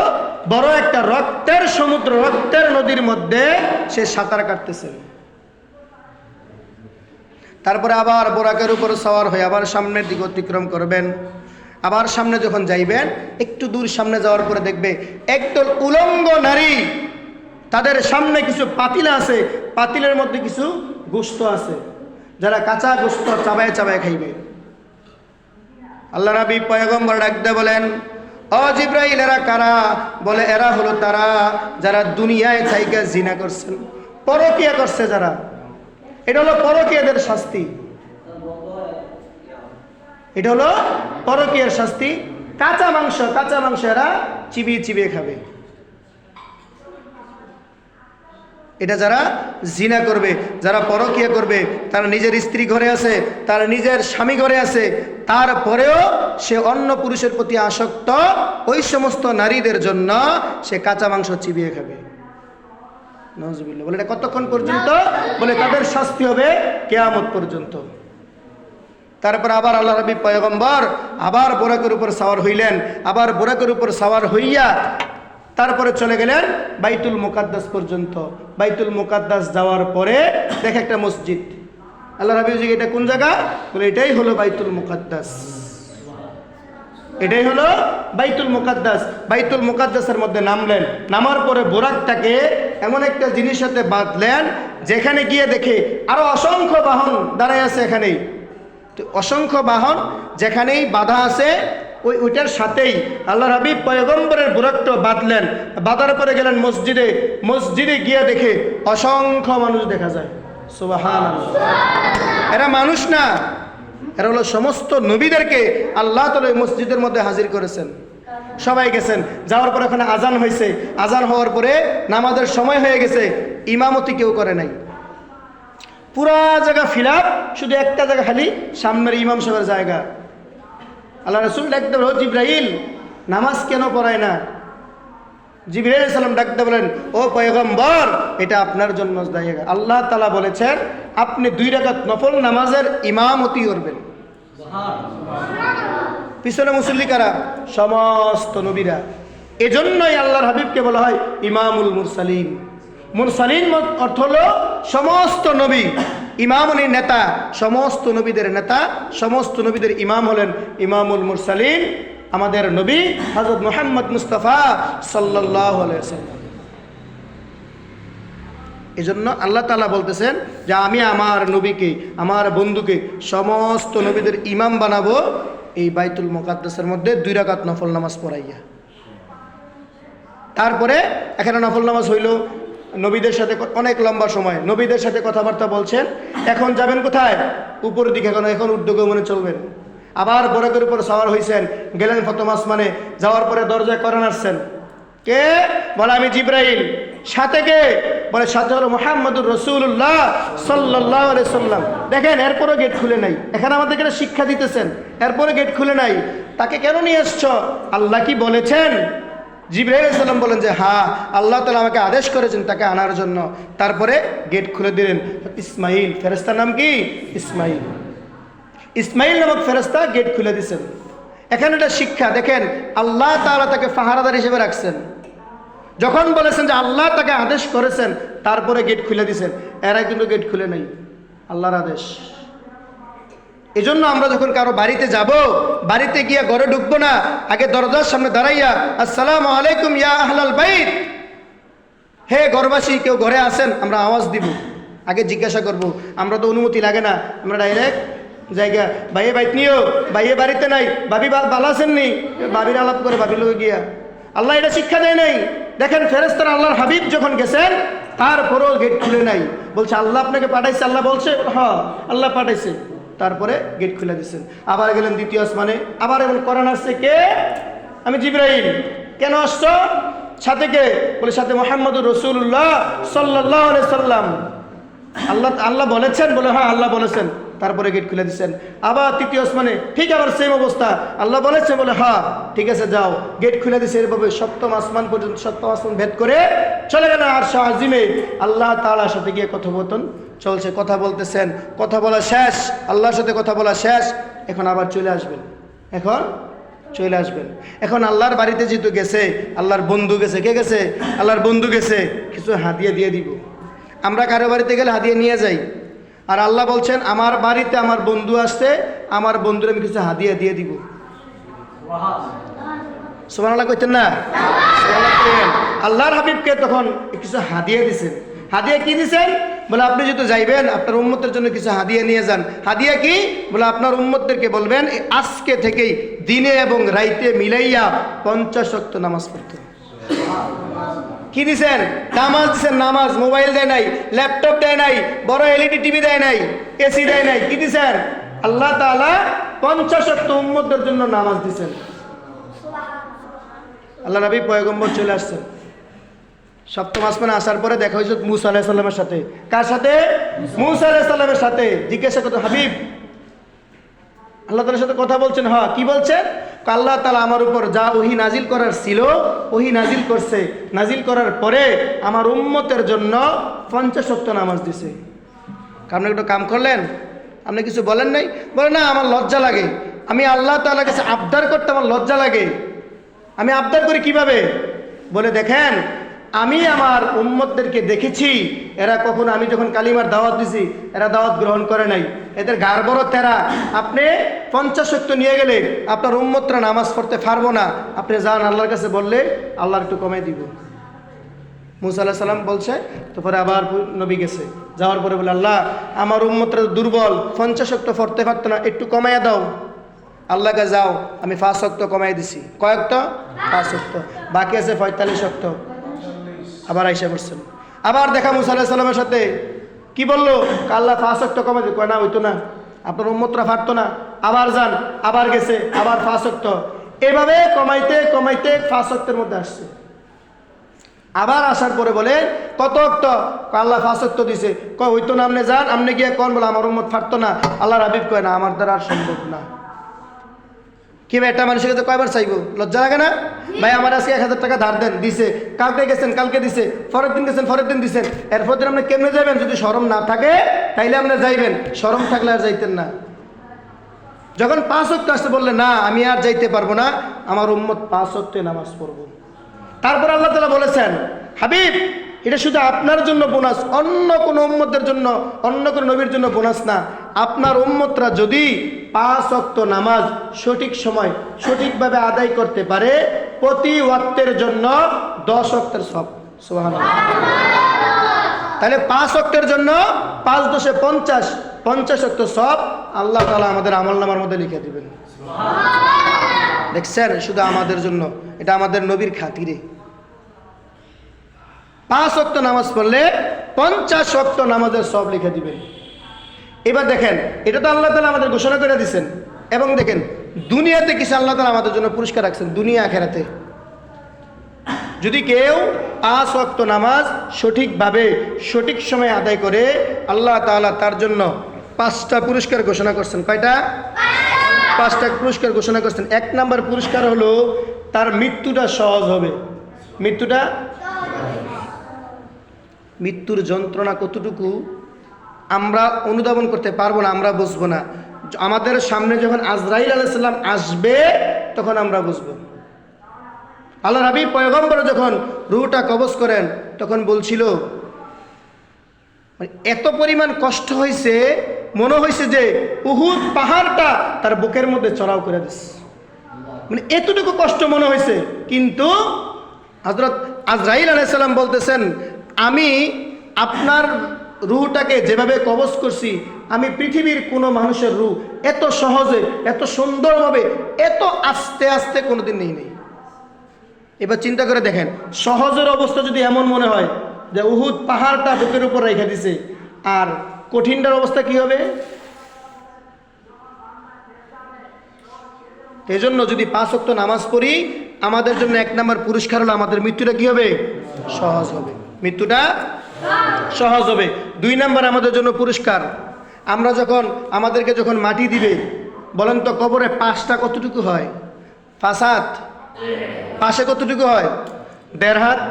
বড় একটা রক্তের সমুদ্র, রক্তের নদীর মধ্যে সে সাঁতার কাটতেছে। তারপরে আবার বোরাকের উপর সওয়ার হয়ে আবার সামনের দিকে অতিক্রম করবেন। আবার সামনে যখন যাইবেন, একটু দূর সামনে যাওয়ার পরে দেখবে একদল উলঙ্গ নারী, তাদের সামনে কিছু পাতিল আছে, পাতিলের মধ্যে কিছু গোশত আছে, যারা কাঁচা গোশত চাবায় চাবায় খাইবে। আল্লাহ নবী পয়গম্বর ডাকতে বলেন ও জিবরাইল এরা কারা? বলে এরা হলো তারা যারা দুনিয়ায় থাইকা জিনা করছেন, পরকিয়া করছে যারা। এটা হলো পরকিয়াদের শাস্তি। এটা হলো পরকীয়ার শাস্তি। কাঁচা মাংস এরা চিবিয়ে চিবিয়ে খাবে। এটা যারা জিনা করবে, যারা পরকীয়া করবে, তারা নিজের স্ত্রী ঘরে আছে, তার নিজের স্বামী ঘরে আছে, তারপরেও সে অন্য পুরুষের প্রতি আসক্ত, ওই সমস্ত নারীদের জন্য সে কাঁচা মাংস চিবিয়ে খাবে। নাউজুবিল্লাহ। বলে এটা কতক্ষণ পর্যন্ত? বলে তাদের শাস্তি হবে কিয়ামত পর্যন্ত। তারপর আবার আল্লাহ নবী পয়গম্বর আবার বোরাকের উপর সাওয়ার হইলেন, আবার বোরাকের উপর সাওয়ার হইয়া তারপরে চলে গেলেন বাইতুল মুকাদ্দাস পর্যন্ত। বাইতুল মুকাদ্দাস যাওয়ার পরে দেখে একটা মসজিদ। আল্লাহ নবী বলে এটা কোন জায়গা? বলে এটাই হলো বাইতুল মুকাদ্দাস, এটাই হলো বাইতুল মুকাদ্দাস। বাইতুল মুকাদ্দাসের মধ্যে নামলেন, নামার পরে বোরাকটাকে এমন একটা জিনিস সাথে বাঁধলেন যেখানে গিয়ে দেখে আরো অসংখ্য বাহন দাঁড়ায় আছে। এখানেই তো অসংখ্য বাহন যেখানেই বাধা আছে, ওইটার সাথেই আল্লাহ হাবিব পয়গম্বরের বোরাকটা বাঁধলেন। বাঁধার পরে গেলেন মসজিদে। মসজিদে গিয়ে দেখে অসংখ্য মানুষ দেখা যায়। সুবহানাল্লাহ। এরা মানুষ না, এরা হলো সমস্ত নবীদেরকে আল্লাহ তাআলা এই মসজিদের মধ্যে হাজির করেছেন। সবাই গেছেন, যাওয়ার পরে ওখানে আজান হয়েছে। আজান হওয়ার পরে নামাজের সময় হয়ে গেছে, ইমামতি কেউ করে নাই। পুরা জায়গা ফিলাপ, শুধু একটা জায়গা খালি সামনের ইমাম সাহেবের জায়গা। আল্লাহ রাসূল ডাকতে বলেন, জিবরাইল নামাজ কেন পড়ায় না? জিবরাইল আলাইহিস সালাম ডাকতে বলেন, ও পয়গম্বর এটা আপনার জন্য জায়গা। আল্লাহ তাআলা বলেছেন আপনি 2 রাকাত নফল নামাজের ইমামতি করবেন। পিছনে মুসল্লি কারা? সমস্ত নবীরা। এজন্যই আল্লাহর হাবিবকে বলা হয় ইমামুল মুরসালিন। মুরসালিন অর্থ হলো সমস্ত নবী, ইমাম মানে নেতা, সমস্ত নবীদের নেতা, সমস্ত নবীদের ইমাম হলেন ইমামুল মুরসালিন, আমাদের নবী হযরত মুহাম্মদ মুস্তাফা সাল্লাল্লাহু আলাইহি ওয়াসাল্লাম। এজন্য আল্লাহ তাআলা বলতেছেন যে আমি আমার নবীকে, আমার বন্ধুকে সমস্ত নবীদের ইমাম বানাবো এই বাইতুল মুকাদ্দাসের মধ্যে 2 রাকাত নফল নামাজ পড়াইয়া। তারপরে এখানে নফল নামাজ হইল, নবীদের সাথে অনেক লম্বা সময় নবীদের সাথে কথাবার্তা বলছেন। এখন যাবেন কোথায়? উপরের দিকে। এখন ঊর্ধ্বগমনে চলবেন। আবার বোরাকের উপর সাওয়ার হয়েছেন, গেলেন প্রথম আসমানে। যাওয়ার পরে দরজায় করান আসছেন। কে? বলে আমি জিবরাইল। সাথে কে? বলে সাথে হলো মুহাম্মদুর রাসূলুল্লাহ সাল্লাল্লাহু আলাইহি সাল্লাম। দেখেন এরপরও গেট খুলে নাই। এখানে আমাদেরকে শিক্ষা দিতেছেন, এরপরে গেট খুলে নাই। তাকে কেন নিয়ে আসছো? আল্লাহ কি বলেছেন? জিবরাইল আলাইহিস সালাম বলেন যে হ্যাঁ, আল্লাহ তাআলা আমাকে আদেশ করেছেন তাকে আনার জন্য। তারপরে গেট খুলে দিলেন। ইসমাইল, ফেরেশতার নাম কি? ইসমাইল। ইসমাইল নামক ফেরেশতা গেট খুলে দিয়েছেন। এখানে একটা শিক্ষা দেখেন, আল্লাহ তাআলা তাকে পাহারাদার হিসেবে রাখছেন। যখন বলেছেন যে আল্লাহ তাকে আদেশ করেছেন, তারপরে গেট খুলে দিয়েছেন। এরা কিন্তু গেট খুলে নাই, আল্লাহর আদেশ। এজন্য আমরা যখন কারো বাড়িতে যাব, বাড়িতে গিয়ে ঘরে ঢুকবো না, আগে দরজার সামনে দাঁড়াইয়া আসসালামু আলাইকুম ইয়া আহলাল বাইত, হে ঘরবাসী কেউ ঘরে আছেন, আমরা আওয়াজ দিব। আগে জিজ্ঞাসা করব, আমরা তো অনুমতি লাগে না, আমরা ডাইরেক্ট জায়গা ভাইয়ে বাইত নিও, ভাইয়ে বাড়িতে নাই, ভাবি ভালো আছেন নি, ভাবির আলাপ করে ভাবির লোকে গিয়া। আল্লাহ এটা শিক্ষা দেয় নাই। দেখেন ফেরেশতারা আল্লাহর হাবিব যখন গেছেন তারপরেও গেট খুলে নাই। বলছে আল্লাহ আপনাকে পাঠাইছে? আল্লাহ বলছে হ্যাঁ আল্লাহ পাঠাইছে। তারপরে গেট খুলে দিচ্ছেন। আবার গেলেন দ্বিতীয় আসমানে, আবার এমন কোরআন আসছে, কে? আমি জিবরাইল। কেন আসছো? সাথে কে? বলে সাথে মুহাম্মদুর রাসূলুল্লাহ সাল্লাল্লাহু আলাইহি সাল্লাম। আল্লাহ বলেছেন? বলে হ্যাঁ আল্লাহ বলেছেন। তারপরে গেট খুলে দিচ্ছেন। আবার তৃতীয় আসমানে ঠিক আবার সেম অবস্থা, আল্লাহ বলেছে? বলে হ্যাঁ ঠিক আছে যাও। গেট খুলে দিচ্ছে। এরভাবে সপ্তম আসমান পর্যন্ত, সপ্তম আসমান ভেদ করে চলে গেলেন আরশ আজিমে। আল্লাহ তাআলার সাথে গিয়ে কথোপকথন চলছে, কথা বলতেছেন, কথা বলা শেষ, আল্লাহর সাথে কথা বলা শেষ। এখন আবার চলে আসবেন, এখন চলে আসবেন। এখন আল্লাহর বাড়িতে যেহেতু গেছে, আল্লাহর বন্ধু গেছে। কে গেছে? আল্লাহর বন্ধু গেছে। কিছু হাদিয়া দিয়ে দিব। আমরা কারো বাড়িতে গেলে হাদিয়া নিয়ে যাই, আর আল্লাহ বলছেন আমার বাড়িতে আমার বন্ধু আসছে, আমার বন্ধুর আমি কিছু হাদিয়া দিয়ে দিব। সুবহানাল্লাহ কইতেন না? আল্লাহর হাবিবকে তখন কিছু হাদিয়া দিছেন। হাদিয়া কি দিছেন? বলে আপনি যেহেতু যাইবেন, আপনার উম্মতের জন্য কিছু হাদিয়া নিয়ে যান। হাদিয়া কি? বলে আপনার উম্মতদেরকে বলবেন আজকে থেকেই দিনে এবং রাইতে মিলাইয়া 50 ওয়াক্ত নামাজ পড়তে। কি দিছেন? নামাজ দিছেন। নামাজ। মোবাইল দেয় নাই, ল্যাপটপ দেয় নাই, বড় এলইডি টিভি দেয় নাই, এসি দেয় নাই। কি দিছেন? আল্লাহ তাআলা 50 ওয়াক্ত উম্মতদের জন্য নামাজ দিয়েছেন। আল্লাহ নবী পয়গম্বর চলে আসছেন, সপ্তম আসমানে আসার পরে দেখা হয়েছে মুসা আলাইহিস সালামের সাথে। কার সাথে? মুসা আলাইহিস সালামের সাথে। জিজ্ঞাসা করতে, হাবিব আল্লাহ তাআলার সাথে কথা বলছেন? হ্যাঁ। কি বলছেন? আল্লাহ তাআলা আমার উপর যা ওহী নাজিল করার ছিল ওহী নাজিল করছে, নাজিল করার পরে আমার উম্মতের জন্য 50 ওয়াক্ত নামাজ দিছে। আপনি একটু কাম করলেন? আপনি কিছু বলেন নাই? বলে না, আমার লজ্জা লাগে, আমি আল্লাহ তাআলার কাছে আবদার করতে আমার লজ্জা লাগে। আমি আবদার করি কিভাবে? বলে দেখেন, আমি আমার উম্মতদেরকে দেখেছি, এরা কখনো আমি যখন কালিমার দাওয়াত দিছি এরা দাওয়াত গ্রহণ করে নাই, এদের গাড় বড় তেরা। আপনি 50 ওয়াক্ত নিয়ে গেলে আপনার উম্মতরা নামাজ পড়তে পারবো না, আপনি যান আল্লাহর কাছে, বললে আল্লাহ একটু কমাই দিব। মুসা আলাইহিস সালাম বলছে, তারপরে আবার নবী গেছে, যাওয়ার পরে বলে আল্লাহ আমার উম্মতরা দুর্বল, 50 ওয়াক্ত পড়তে পারতো না, একটু কমাইয়া দাও। আল্লাহকে যাও, আমি 5 ওয়াক্ত কমাই দিছি। কয়েকটা? 5 ওয়াক্ত, বাকি আছে 45 ওয়াক্ত। আবার আইসা করছেন, আবার দেখা মুসা আলাইহিস সালামের সাথে। কি বললো? আল্লাহ 5 ওয়াক্ত কমাই দিই। কয় না, হইতো না, আপনার উম্মতরা পারতো না। আবার যান, আবার গেছে, আবার 5 ওয়াক্ত। এভাবে কমাইতে কমাইতে 5 ওয়াক্তের মধ্যে আসছে। আবার আসার পরে বলে কত ওয়াক্ত? আল্লাহ 5 ওয়াক্ত দিছে। কয় হইতো না, আপনি যান, আপনি গিয়ে কোন? বলে আমার উম্মত পারতো না। আল্লাহর হাবিব কয় না, আমার দ্বারা আর সম্ভব না। কি ভাই, একটা মানুষের কাছে কয়বার চাইবো? লজ্জা লাগে না ভাই? আমার আজকে 1000 টাকা ধার দেন, দিছে। কালকে গেছেন, কালকে দিছে। পরের দিন গেছেন, পরের দিন দিছেন। এরপর দিন আপনি কেমনে যাবেন? যদি শরম না থাকে তাইলে আপনি যাইবেন, শরম থাকলে আর যাইতেন না। যখন 5 ওয়াক্ত আসতে বললে না, আমি আর যাইতে পারবো না, আমার উম্মত 5 ওয়াক্তে নামাজ পড়বো। তারপর আল্লাহ তাআলা বলেছেন, হাবিব এটা শুধু আপনার জন্য বোনাস, অন্য কোনো উম্মতের জন্য, অন্য কোনো নবীর জন্য বোনাস না। আপনার উম্মতরা যদি 5 ওয়াক্ত নামাজ সঠিক সময় সঠিকভাবে আদায় করতে পারে, প্রতি ওয়াক্তের জন্য 10 ওয়াক্তের সওয়াব। সুবহানাল্লাহ। তাহলে 5 ওয়াক্তের জন্য 5 × 10 = 50, 50 ওয়াক্ত সওয়াব আল্লাহ তাআলা আমাদের আমলনামার মধ্যে লিখে দিবেন। দেখছেন, শুধু আমাদের জন্য, এটা আমাদের নবীর খাতিরে। 5 ওয়াক্ত নামাজ পড়লে 50 ওয়াক্ত নামাজের সওয়াব লিখে দিবেন। এবার দেখেন, এটা তো আল্লাহ তাআলা আমাদের ঘোষণা করে দিয়েছেন। এবং দেখেন দুনিয়াতে কিছু আল্লাহ তাআলা আমাদের জন্য পুরস্কার রাখছেন, দুনিয়া আখিরাতে। যদি কেউ 5 ওয়াক্ত নামাজ সঠিকভাবে সঠিক সময়ে আদায় করে, আল্লাহ তাআলা তার জন্য 5টা পুরস্কার ঘোষণা করছেন। কয়টা? 5টা পুরস্কার ঘোষণা করছেন। 1 নাম্বার পুরস্কার হলো তার মৃত্যুটা সহজ হবে। মৃত্যুর যন্ত্রণা কতটুকু আমরা অনুধাবন করতে পারবো না, আমরা বুঝবো না। আমাদের সামনে যখন আজরাইল আলাইহিস সালাম আসবে তখন আমরা বুঝবো। আল্লাহর হাবিব পয়গম্বর যখন রূহটা কবজ করেন তখন বলছিল, এত পরিমাণ কষ্ট হয়েছে, মনে হয়েছে যে উহুদ পাহাড়টা তার বুকের মধ্যে চড়াও করে দিচ্ছে। মানে এতটুকু কষ্ট মনে হয়েছে। কিন্তু হযরত আজরাইল আলাইহিস সালাম বলতেছেন, আমি আপনার রূহটাকে যেভাবে কবজ করছি, আমি পৃথিবীর কোনো মানুষের রূহ এত সহজে, এত সুন্দরভাবে, এত আস্তে আস্তে কোনোদিন নেই। এবার চিন্তা করে দেখেন, সহজের অবস্থা যদি এমন মনে হয় যে উহুদ পাহাড়টা বুকের উপর রেখে দিছে, আর কঠিনটার অবস্থা কি হবে? এজন্য যদি 5 ওয়াক্ত নামাজ পড়ি, আমাদের জন্য 1 নাম্বার পুরস্কার হলো আমাদের মৃত্যুটা কি হবে? সহজ হবে। মৃত্যুটা সহজ হবে। 2 নাম্বার আমাদের জন্য পুরস্কার, আমরা যখন, আমাদেরকে যখন মাটি দিবে, বলেন তো কবরে 5টা কতটুকু হয়? 5 হাত। পাশে কতটুকু হয়? 1.5 হাত,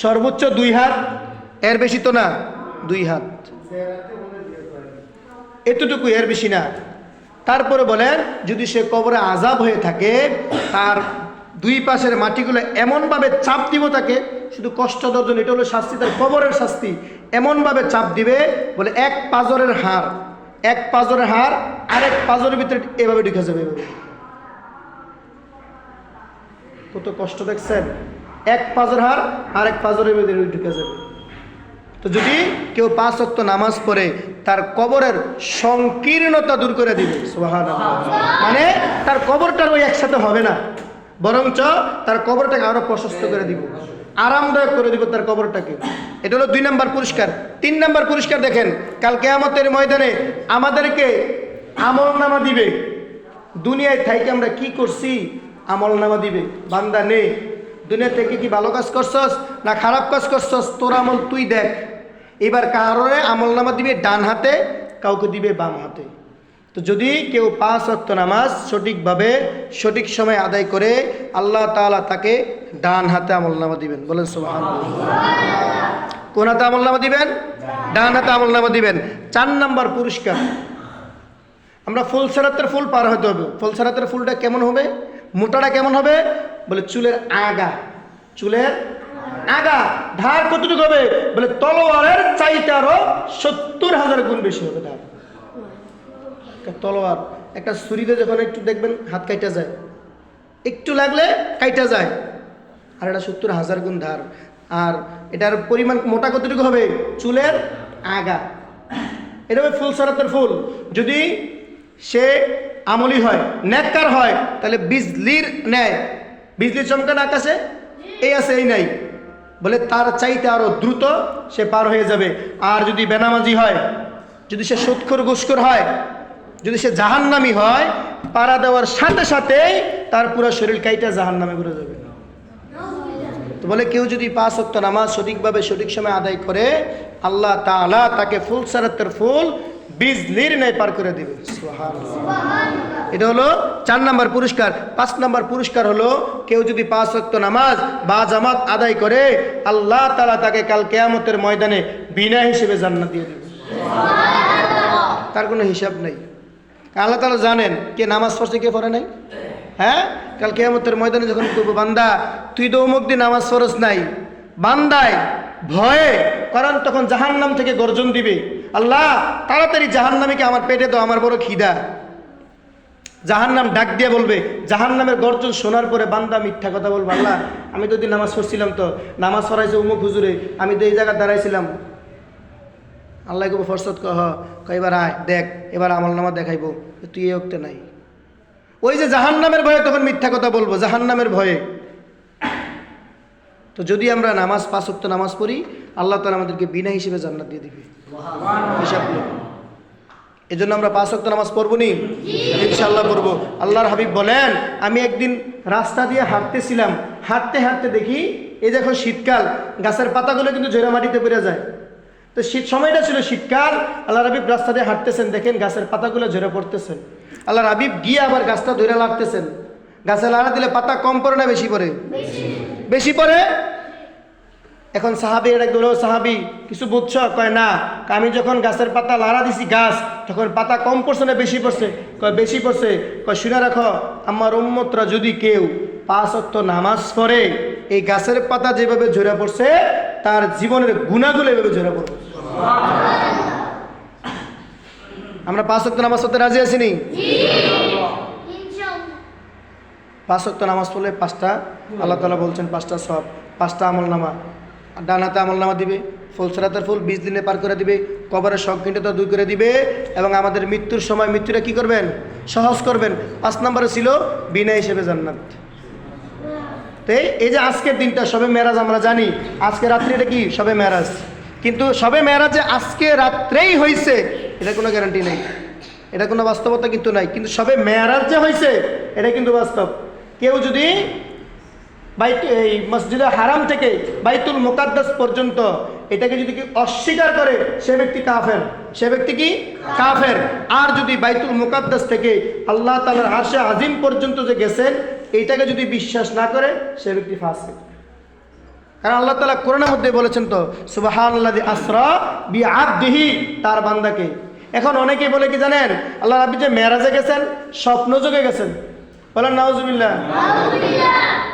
সর্বোচ্চ 2 হাত, এর বেশি তো না, 2 হাত, এতটুকু, এর বেশি না। তারপরে বলেন, যদি সে কবরে আযাব হয়ে থাকে, তার 2 পাশের মাটিগুলো এমনভাবে চাপ দিব তাকে, শুধু কষ্ট দর্জন, এটা হলো শাস্তি, তার কবরের শাস্তি। এমনভাবে চাপ দিবে, বলে এক পাঁজরের হাড় আরেক পাঁজরের ভিতরে এভাবে ঢুকে যাবে। এভাবে কত কষ্ট দেখছেন? এক পাঁজর হাড় আরেক পাঁজরের ভিতরে ঢুকে যাবে। তো যদি কেউ 5 ওয়াক্ত নামাজ পড়ে, তার কবরের সংকীর্ণতা দূর করে দিবে। সুবহানাল্লাহ। মানে তার কবরটার ওই একসাথে হবে না, বরঞ্চ তার কবরটাকে আরো প্রশস্ত করে দিব, আরামদায়ক করে দিব তার কবরটাকে। এটা হলো 2 নাম্বার পুরস্কার। 3 নাম্বার পুরস্কার দেখেন, কাল কিয়ামতের ময়দানে আমাদেরকে আমলনামা দিবে। দুনিয়ায় থাইকে আমরা কি করছি আমল নামা দিবে। বান্দা নে, দুনিয়া থেকে কি ভালো কাজ করছস না খারাপ কাজ করছস, তোর আমল তুই দেখ। এবার কারোরে আমল নামা দিবে ডান হাতে, কাউকে দিবে বাম হাতে। তো যদি কেউ 5 ওয়াক্ত নামাজ সঠিকভাবে সঠিক সময় আদায় করে, আল্লাহ তাআলা তাকে ডান হাতে আমল নামা দিবেন। বলেন সুবহানাল্লাহ। কোন হাতে আমল নামা দিবেন? ডান হাতে আমল নামা দিবেন। 4 নাম্বার পুরস্কার, আমরা ফুল সেরাতের ফুল পার হতে হবে। ফুল সেরাতের ফুলটা কেমন হবে, মোটাটা কেমন হবে? বলে চুলের আগা, চুলের আগা ধার কতটুকু হবে? বলে তলোয়ারের চাইতে আরো 70,000 গুণ বেশি হবে ধার। তলোয়ার একটা ছুরিতে যখন একটু দেখবেন হাত কাইটা যায়, একটু লাগলে কাইটা যায়, আর এটা 70,000 গুণ ধার। আর এটার পরিমাণ মোটা কতটুকু হবে? চুলের আগা। এটা হবে ফুল সেরাতের ফুল। যদি সে আমলি হয়, নেককার হয়, তাহলে বিজলির ন্যায়, বিজলির চমকান আকাশে এই আছে এই নাই, বলে তার চাইতে আরো দ্রুত সে পার হয়ে যাবে। আর যদি বেনামাজি হয়, যদি সে সুদখোর ঘুষখোর হয়, যদি সে জাহান্নামী হয়, পাড়া দেওয়ার সাথে সাথেই তার পুরো শরীর কাইটা জাহান্নামে ঘুরে যাবে। তো বলে কেউ যদি 5 ওয়াক্ত নামাজ সঠিকভাবে সঠিক সময় আদায় করে, আল্লাহ তাআলা তাকে ফুল সেরাতের ফুল বিজলির ন্যায় পার করে দিবে। সুবহানাল্লাহ। এটা হলো 4 নাম্বার পুরস্কার। 5 নাম্বার পুরস্কার হলো কেউ যদি 5 ওয়াক্ত নামাজ বা জামাত আদায় করে, আল্লাহ তাআলা তাকে কাল কিয়ামতের ময়দানে বিনা হিসেবে জান্নাত দিয়ে দিবে। তার কোনো হিসাব নেই। আল্লাহ তাআলা জানেন কে নামাজ পড়ছে কে পড়ে নাই। হ্যাঁ, কাল কিয়ামতের ময়দানে যখন করবো, বান্দা তুই তো অমুক দিন নামাজ ফরজ নাই, বান্দায় ভয়ে, কারণ তখন জাহান্নাম থেকে গর্জন দিবে, আল্লাহ তাড়াতাড়ি জাহান্নামীকে আমার পেটে দাও, আমার বড় খিদা। জাহান্নাম ডাক দিয়ে বলবে, জাহান্নামের গর্জন শোনার পরে বান্দা মিথ্যা কথা বলবে, আল্লাহ আমি তো দিন নামাজ পড়ছিলাম, তো নামাজ পড়াইছে অমুক হুজুরে, আমি তো এই জায়গায় দাঁড়াইছিলাম। আল্লাহ কব ফরসত কহ, এবার আয় দেখ, এবার আমল নামা দেখাইবো, তুই এই ওক্তে নাই। ওই যে জাহান্নামের ভয়ে তখন মিথ্যা কথা বলবো, জাহান্নামের ভয়ে। তো যদি আমরা নামাজ 5 ওয়াক্ত নামাজ পড়ি, আল্লাহ তাআলা আমাদেরকে বিনা হিসেবে জান্নাত দিয়ে দিবে, হিসাব নেই। এই জন্য আমরা 5 ওয়াক্ত নামাজ পড়বো নি, ইনশাআল্লাহ পড়বো। আল্লাহর হাবিব বলেন, আমি একদিন রাস্তা দিয়ে হাঁটতেছিলাম, হাঁটতে হাঁটতে দেখি এই দেখো শীতকাল, গাছের পাতাগুলো কিন্তু ঝেড়া মাটিতে পড়ে যায়। তো শীত সময়টা ছিল শীতকাল, আল্লাহর হাবিব রাস্তা দিয়ে হাঁটতেছেন, দেখেন গাছের পাতাগুলো ঝরে পড়তেছেন। আল্লাহর হাবিব গিয়ে আবার গাছটা ধরে লাড়তেছেন। গাছে লাড়া দিলে পাতা কম পড়ে না বেশি পড়ে? বেশি পড়ে। এখন সাহাবী এটা বলো, সাহাবী কিছু বুঝছ? কয় না, আমি যখন গাছের পাতা লাড়া দিছি গাছ, তখন পাতা কম পড়ছে না বেশি পড়ছে? কয় বেশি পড়ছে। কয় শুনে রাখো, আমার উম্মতরা যদি কেউ 5 ওয়াক্ত নামাজ পড়ে, এই গাছের পাতা যেভাবে ঝরে পড়ছে, তার জীবনের গুনাহগুলো এভাবে ঝরে পড়বে। আমরা 5 ওয়াক্ত নামাজ পড়তে রাজি আছি নি? 5 ওয়াক্ত নামাজ পড়লে 5টা, আল্লাহ তাআলা বলছেন 5টা সওয়াব, 5টা আমল নামা। ডান হাতে আমল নামা দিবে, ফুল সেরাতের ফুল 20 দিনে পার করে দিবে, কবরের সংকীর্ণতা দূর করে দিবে, এবং আমাদের মৃত্যুর সময় মৃত্যুটা কি করবেন? সহজ করবেন। 5 নম্বরে ছিল বিনা হিসেবে জান্নাত। তো এই যে আজকের দিনটা শবে মেরাজ, আমরা জানি আজকে রাত্রি এটা কি শবে মেরাজ, কিন্তু শবে মেরাজে আজকে রাত্রেই হয়েছে এটা কোনো গ্যারান্টি নেই, এটা কোনো বাস্তবতা কিন্তু নাই। কিন্তু শবে মেরাজ যে হয়েছে এটা কিন্তু বাস্তব। কেউ যদি এই মসজিদে হারাম থেকে বাইতুল মুকাদ্দাস পর্যন্ত এটাকে যদি অস্বীকার করে, সে ব্যক্তি কাফের। সে ব্যক্তি কি? কাফের। আর যদি বাইতুল মুকাদ্দাস থেকে আল্লাহ তাআলার আরশে আজিম পর্যন্ত যে গেছেন, এইটাকে যদি বিশ্বাস না করে, সে ব্যক্তি ফাসিক। কারণ আল্লাহ তাআলা কোরআনের মধ্যে বলেছেন তো, সুবহানাল্লাযী আসরা বিআবদিহি, তার বান্দাকে। এখন অনেকেই বলে কি জানেন, আল্লাহ রাব্বি যে মেরাজে গেছেন, স্বপ্ন যোগে গেছেন। বলেন নাউজুবিল্লাহ।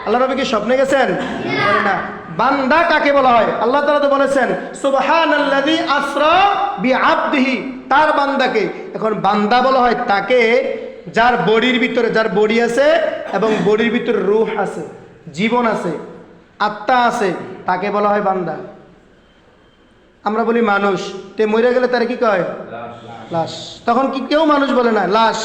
আল্লাহ রাব্বি কি স্বপ্নে গেছেন? না। বান্দা কাকে বলা হয়? আল্লাহ তাআলা তো বলেছেন সুবহানাল্লাযী আসরা বিআবদিহি, তার বান্দাকে। এখন বান্দা বলা হয় তাকে যার বডির ভিতরে, যার বডি আছে এবং বডির ভিতরে রূহ আছে, জীবন আছে, আত্মা আছে, তাকে বলা হয় বান্দা। আমরা বলি মানুষ, তে মরে গেলে তার কি কয়? লাশ। তখন কি কেউ মানুষ বলে না, লাশ।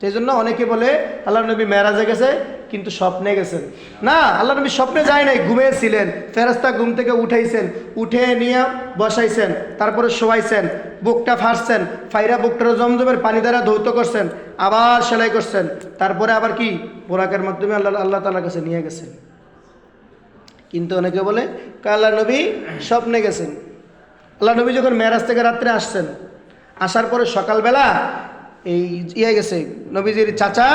সেই জন্য অনেকে বলে আল্লাহর নবী মেরাজে গেছে, কিন্তু স্বপ্নে গেছেন। না, আল্লাহ নবী স্বপ্নে যায় নাই, ঘুমিয়েছিলেন। ফেরেশতা ঘুম থেকে উঠাইছেন, উঠে নিয়ে বসাইছেন, তারপরে শোয়াইছেন, বুকটা ফাড়ছেন, ফাইরা বুকটা জমজমের পানি দ্বারা ধৌত করছেন, আবার সেলাই করছেন, তারপরে আবার কি বোরাকের মাধ্যমে আল্লাহ তাআলার কাছে নিয়ে গেছেন। কিন্তু অনেকে বলে আল্লাহ নবী স্বপ্নে গেছেন। আল্লাহ নবী যখন মেরাজ থেকে রাত্রে আসছেন, আসার পরে সকালবেলা এই গেছে নবীজির চাচা,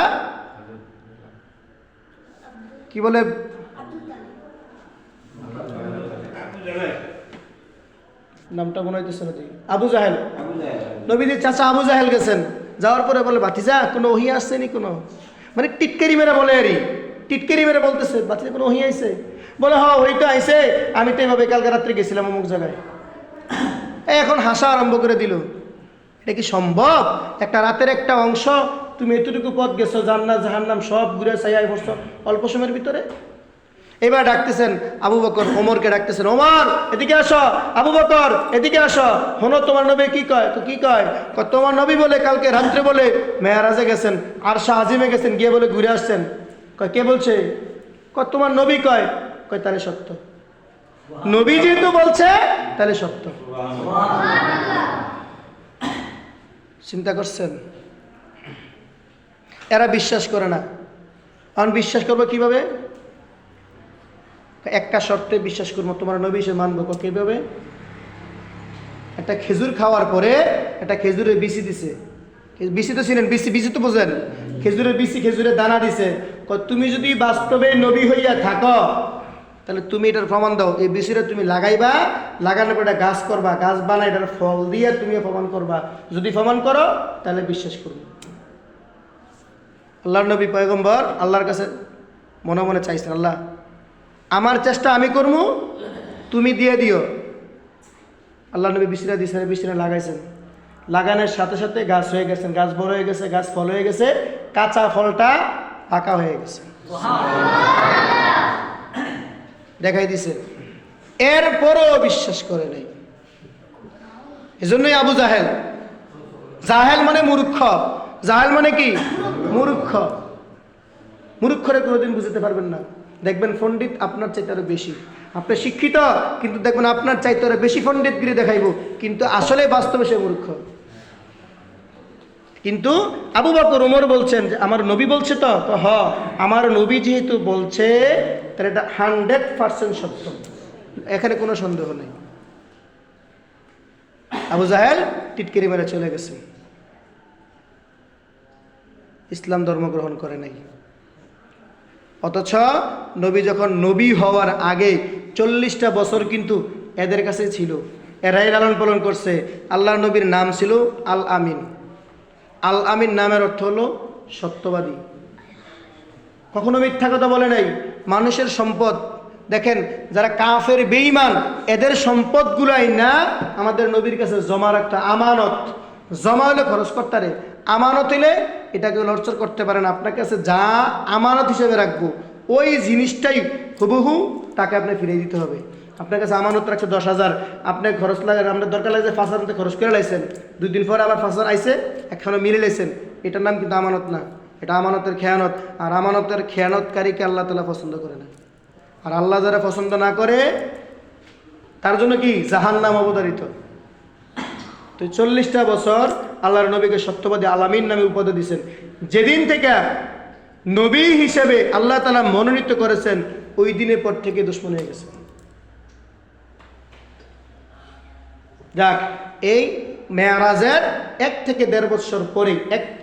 কি বলে নামটা মনে হইতেছে না, আবু জাহেল, নবীজির চাচা আবু জাহেল গেছেন। যাওয়ার পরে বলে ভাতিজা কোনো ওহি আসছেনি? কোনো মানে টিটকারি মেরে বলে, আরে টিটকারি মেরে বলতেছে ভাতিজা কোনো ওহি আইছে? বলে হ্যাঁ ওইটা আইছে, আমি তো এভাবে কালকে রাত্রে গেছিলাম অমুক জায়গায়। এখন হাসা আরম্ভ করে দিল। এটা কি সম্ভব? একটা রাতের একটা অংশ তুমি এতটুকু পথ গেছো, জান্নাত জাহান্নাম সব ঘুরে চাইয়াই পড়ছো অল্প সময়ের ভিতরে। এবার ডাকতেছেন আবু বকর, ওমরকে ডাকতেছেন, ওমর এদিকে আসো, আবু বকর এদিকে আসো, হনো তোমার নবী কি কয়? তো কি কয়? তোমার নবী বলে কালকে রাত্রে বলে মেয়ারাজে গেছেন, আরশা আজিমে গেছেন, গিয়ে বলে ঘুরে আসছেন। কয় কে বলছে? তোমার নবী কয়। কয় তাহলে সত্য, নবী যেহেতু বলছে তাহলে সত্য। চিন্তা করছেন? এরা বিশ্বাস করে না। এখন বিশ্বাস করবো কিভাবে? একটা শর্তে বিশ্বাস করবো, তোমার নবী সে মানবো। কিভাবে? একটা খেজুর খাওয়ার পরে একটা খেজুরের বিচি দিছে, বিচি তো ছিলেন, বিচি তো বোঝেন, খেজুরের বিচি, খেজুরের দানা দিছে। তুমি যদি বাস্তবে নবী হইয়া থাকো তাহলে তুমি এটার প্রমাণ দাও, এই বিচিটা তুমি লাগাইবা, লাগানোর পর এটা গাছ করবা, গাছ বানাই এটার ফল দিয়ে তুমি প্রমাণ করবা। যদি প্রমাণ করো তাহলে বিশ্বাস করবো। আল্লাহর নবী পয়গম্বর আল্লাহর কাছে মনে মনে চাইছেন, আল্লাহ আমার চেষ্টা আমি করবো, তুমি দিয়ে দিও। আল্লাহ নবী বিছরা দিয়েছেন, বিছরা লাগাইছেন, লাগানোর সাথে সাথে গাছ হয়ে গেছেন, গাছ বড় হয়ে গেছে, গাছ ফল হয়ে গেছে, কাঁচা ফলটা পাকা হয়ে গেছে, দেখাই দিছে। এরপরও বিশ্বাস করে নাই। এজন্যই আবু জাহেল, জাহেল মানে মূর্খ, জাহেল মানে কি? মূর্খ। মূর্খরে কোনোদিন বুঝতে পারবেন না। দেখবেন পণ্ডিত আপনার চাইতে আরো বেশি, আপনি শিক্ষিত কিন্তু দেখবেন আপনার চাইতে আরো বেশি পণ্ডিতগিরি দেখাইব, কিন্তু আসলে বাস্তবে সে মূর্খ। কিন্তু আবু বকর ওমর বলছেন যে আমার নবী বলছে, তো আমার নবী যেহেতু বলছে তাহলে এটা 100% সত্য, এখানে কোনো সন্দেহ নেই। আবু জাহেল টিটকিরি মেরে চলে গেছে, ইসলাম ধর্ম গ্রহণ করে নাই। অথচ নবী যখন নবী হওয়ার আগে 40টা বছর কিন্তু এদের কাছে ছিল, এরাই লালন পালন করছে। আল্লাহর নবীর নাম ছিল আল আমিন। আল আমিন নামের অর্থ হলো সত্যবাদী, কখনো মিথ্যা কথা বলে নাই। মানুষের সম্পদ দেখেন, যারা কাফের বেঈমান এদের সম্পদগুলাই না আমাদের নবীর কাছে জমা রাখতে, আমানত জমা হলে খরচ করতে পারে, আমানত হলে এটাকে লড়চড় করতে পারেন। আপনার কাছে যা আমানত হিসেবে রাখবো ওই জিনিসটাই হুবহু তাকে আপনি ফিরিয়ে দিতে হবে। আপনার কাছে আমানত রাখছে 10,000, আপনার খরচ লাগে, আপনার দরকার লাগছে 5,000 খরচ করে লাইছেন, 2 দিন পরে আবার 5,000 আইসে একখানে মিলে লাইছেন, এটার নাম কিন্তু আমানত না, এটা আমানতের খেয়ানত। আর আমানতের খেয়ানতকারীকে আল্লাহ তাআলা পছন্দ করে না। আর আল্লাহ যারা পছন্দ না করে তার জন্য কি জাহান্নাম অবধারিত। তো 40টা বছর আল্লাহর নবীকে সত্যবাদী আলামিন নামে উপাধি দিয়েছেন। যেদিন থেকে নবী হিসেবে আল্লাহ তাআলা মনোনীত করেছেন ওই দিনের পর থেকে দুশমন হয়ে গেছে। যাক, এই মেয়ারাজের 1 থেকে 1.5 বছর পরে,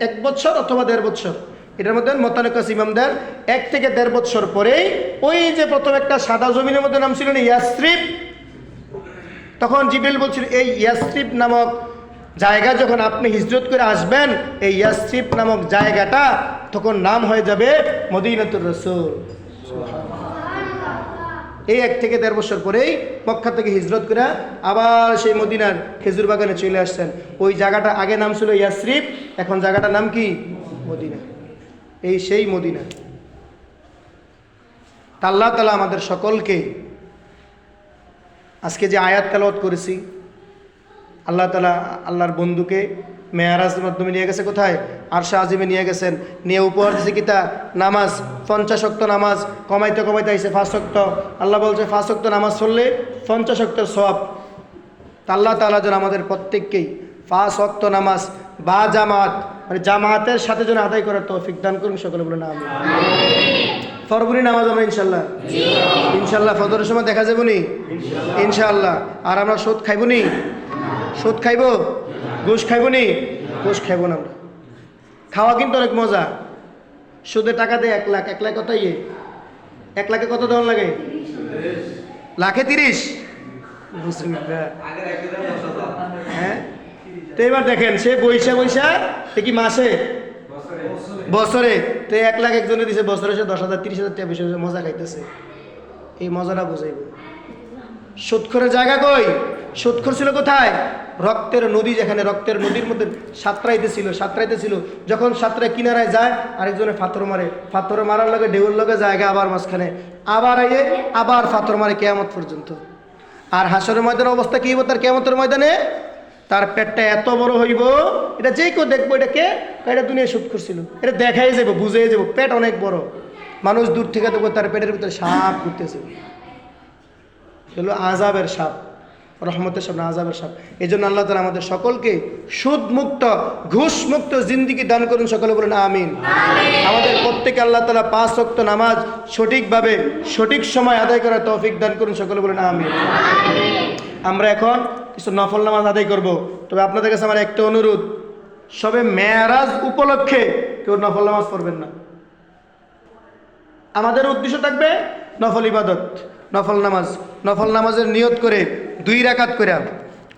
এক বছর অথবা 1.5 বছর, এটার মধ্যে মতানকাস ইমামদের 1 থেকে 1.5 বছর পরেই ওই যে প্রথম একটা সাদা জমিনের মধ্যে নাম ছিল ইয়াসরিব, তখন জিবরিল বলছিল এই ইয়াসরিব নামক জায়গা যখন আপনি হিজরত করে আসবেন, এই ইয়াসরিব নামক জায়গাটা তখন নাম হয়ে যাবে মদিনাতুর রাসূল। এই 1 থেকে 1.5 বছর পরেই মক্কা থেকে হিজরত করে আবার সেই মদিনার খেজুর বাগানে চলে আসছেন। ওই জায়গাটা আগে নাম ছিল ইয়াসরিব, এখন জায়গাটার নাম কি? মদিনা। এই সেই মদিনা। আল্লাহ তাআলা আমাদের সকলকে আজকে যে আয়াত তেলাওয়াত করেছি, আল্লাহ তাআলা আল্লাহর বন্ধুকে মেয়ারাজের মাধ্যমে নিয়ে গেছে কোথায়? আরশে আজিমে নিয়ে গেছেন, নিয়ে উপহার দিয়েছে কিতা? নামাজ। 50 ওয়াক্ত নামাজ কমাইতে কমাইতে আইছে 5 ওয়াক্ত। আল্লাহ বলছে 5 ওয়াক্ত নামাজ পড়লে 50 ওয়াক্তের সওয়াব। তা আল্লাহ তাআলা যেন আমাদের প্রত্যেককেই 5 ওয়াক্ত নামাজ বা জামাত, মানে জামাতের সাথে যেন আদায় করার তৌফিক দান করুন, সকলে বলেন আমিন। ফরবরি নামাজ আমরা ইনশাল্লাহ ইনশাল্লাহ ফজরের সময় দেখা যাবো নি ইনশাল্লাহ। আর আমরা সুদ খাইব নি? সুদ খাইব? ঘুষ খাইব নি? ঘুষ খাইব না। আমরা খাওয়া কিন্তু অনেক মজা। সুদে টাকা দেয় 1 লাখ। 1 লাখ কত? 1 লাখে কত দেওয়ার লাগে? লাখে 30। হ্যাঁ, তো এবার দেখেন সে বৈশা বৈশা কি মাসে বছরে তো 1 লাখ একজনে দিছে, বছরে সে 10,000 30,000 টাকা বেশি মজা খাইতেছে। এই মজাটা বুঝাইব। সুদখোরের জায়গা কই? সুদখোর ছিল কোথায়? রক্তের নদী, যেখানে রক্তের নদীর মধ্যে সাঁতরাইতেছিল। যখন সাঁতরায় কিনারায় যায়, আরেকজনে পাথর মারে, পাথর মারার লগে ঢেউর লগে জায়গা আবার মাঝখানে, আবার আইয়ে আবার পাথর মারে কিয়ামত পর্যন্ত। আর হাসরের ময়দানের অবস্থা কি হইব? তার কিয়ামতের ময়দানে তার পেটটা এত বড় হইব, এটা যে কেউ দেখবো এটাকে এটা দুনিয়ায় সুদ করছিল, এটা দেখাই যাবো, বুঝে যাবো পেট অনেক বড়। মানুষ দূর থেকে দেখবো তার পেটের ভিতরে সাপ ঘুরতেছে। এগুলো আযাবের সাপ, রহমতের সাপ না, আযাবের সাপ। এই জন্য আল্লাহ তাআলা আমাদের সকলকে সুদ মুক্ত, ঘুষ মুক্ত জিন্দেগি দান করুন, সকলে বলেন আমিন। আমাদের প্রত্যেকে আল্লাহ তাআলা 5 ওয়াক্ত নামাজ সঠিকভাবে সঠিক সময় আদায় করার তৌফিক দান করুন, সকলে বলেন আমিন। আমরা এখন কিছু নফল নামাজ আদায় করব। তবে আপনাদের কাছে আমার একটা অনুরোধ, সবে মেরাজ উপলক্ষে কেউ নফল নামাজ পড়বেন না। আমাদের উদ্দেশ্য থাকবে নফল ইবাদত, নফল নামাজ। নফল নামাজের নিয়ত করে 2 রাকাত করে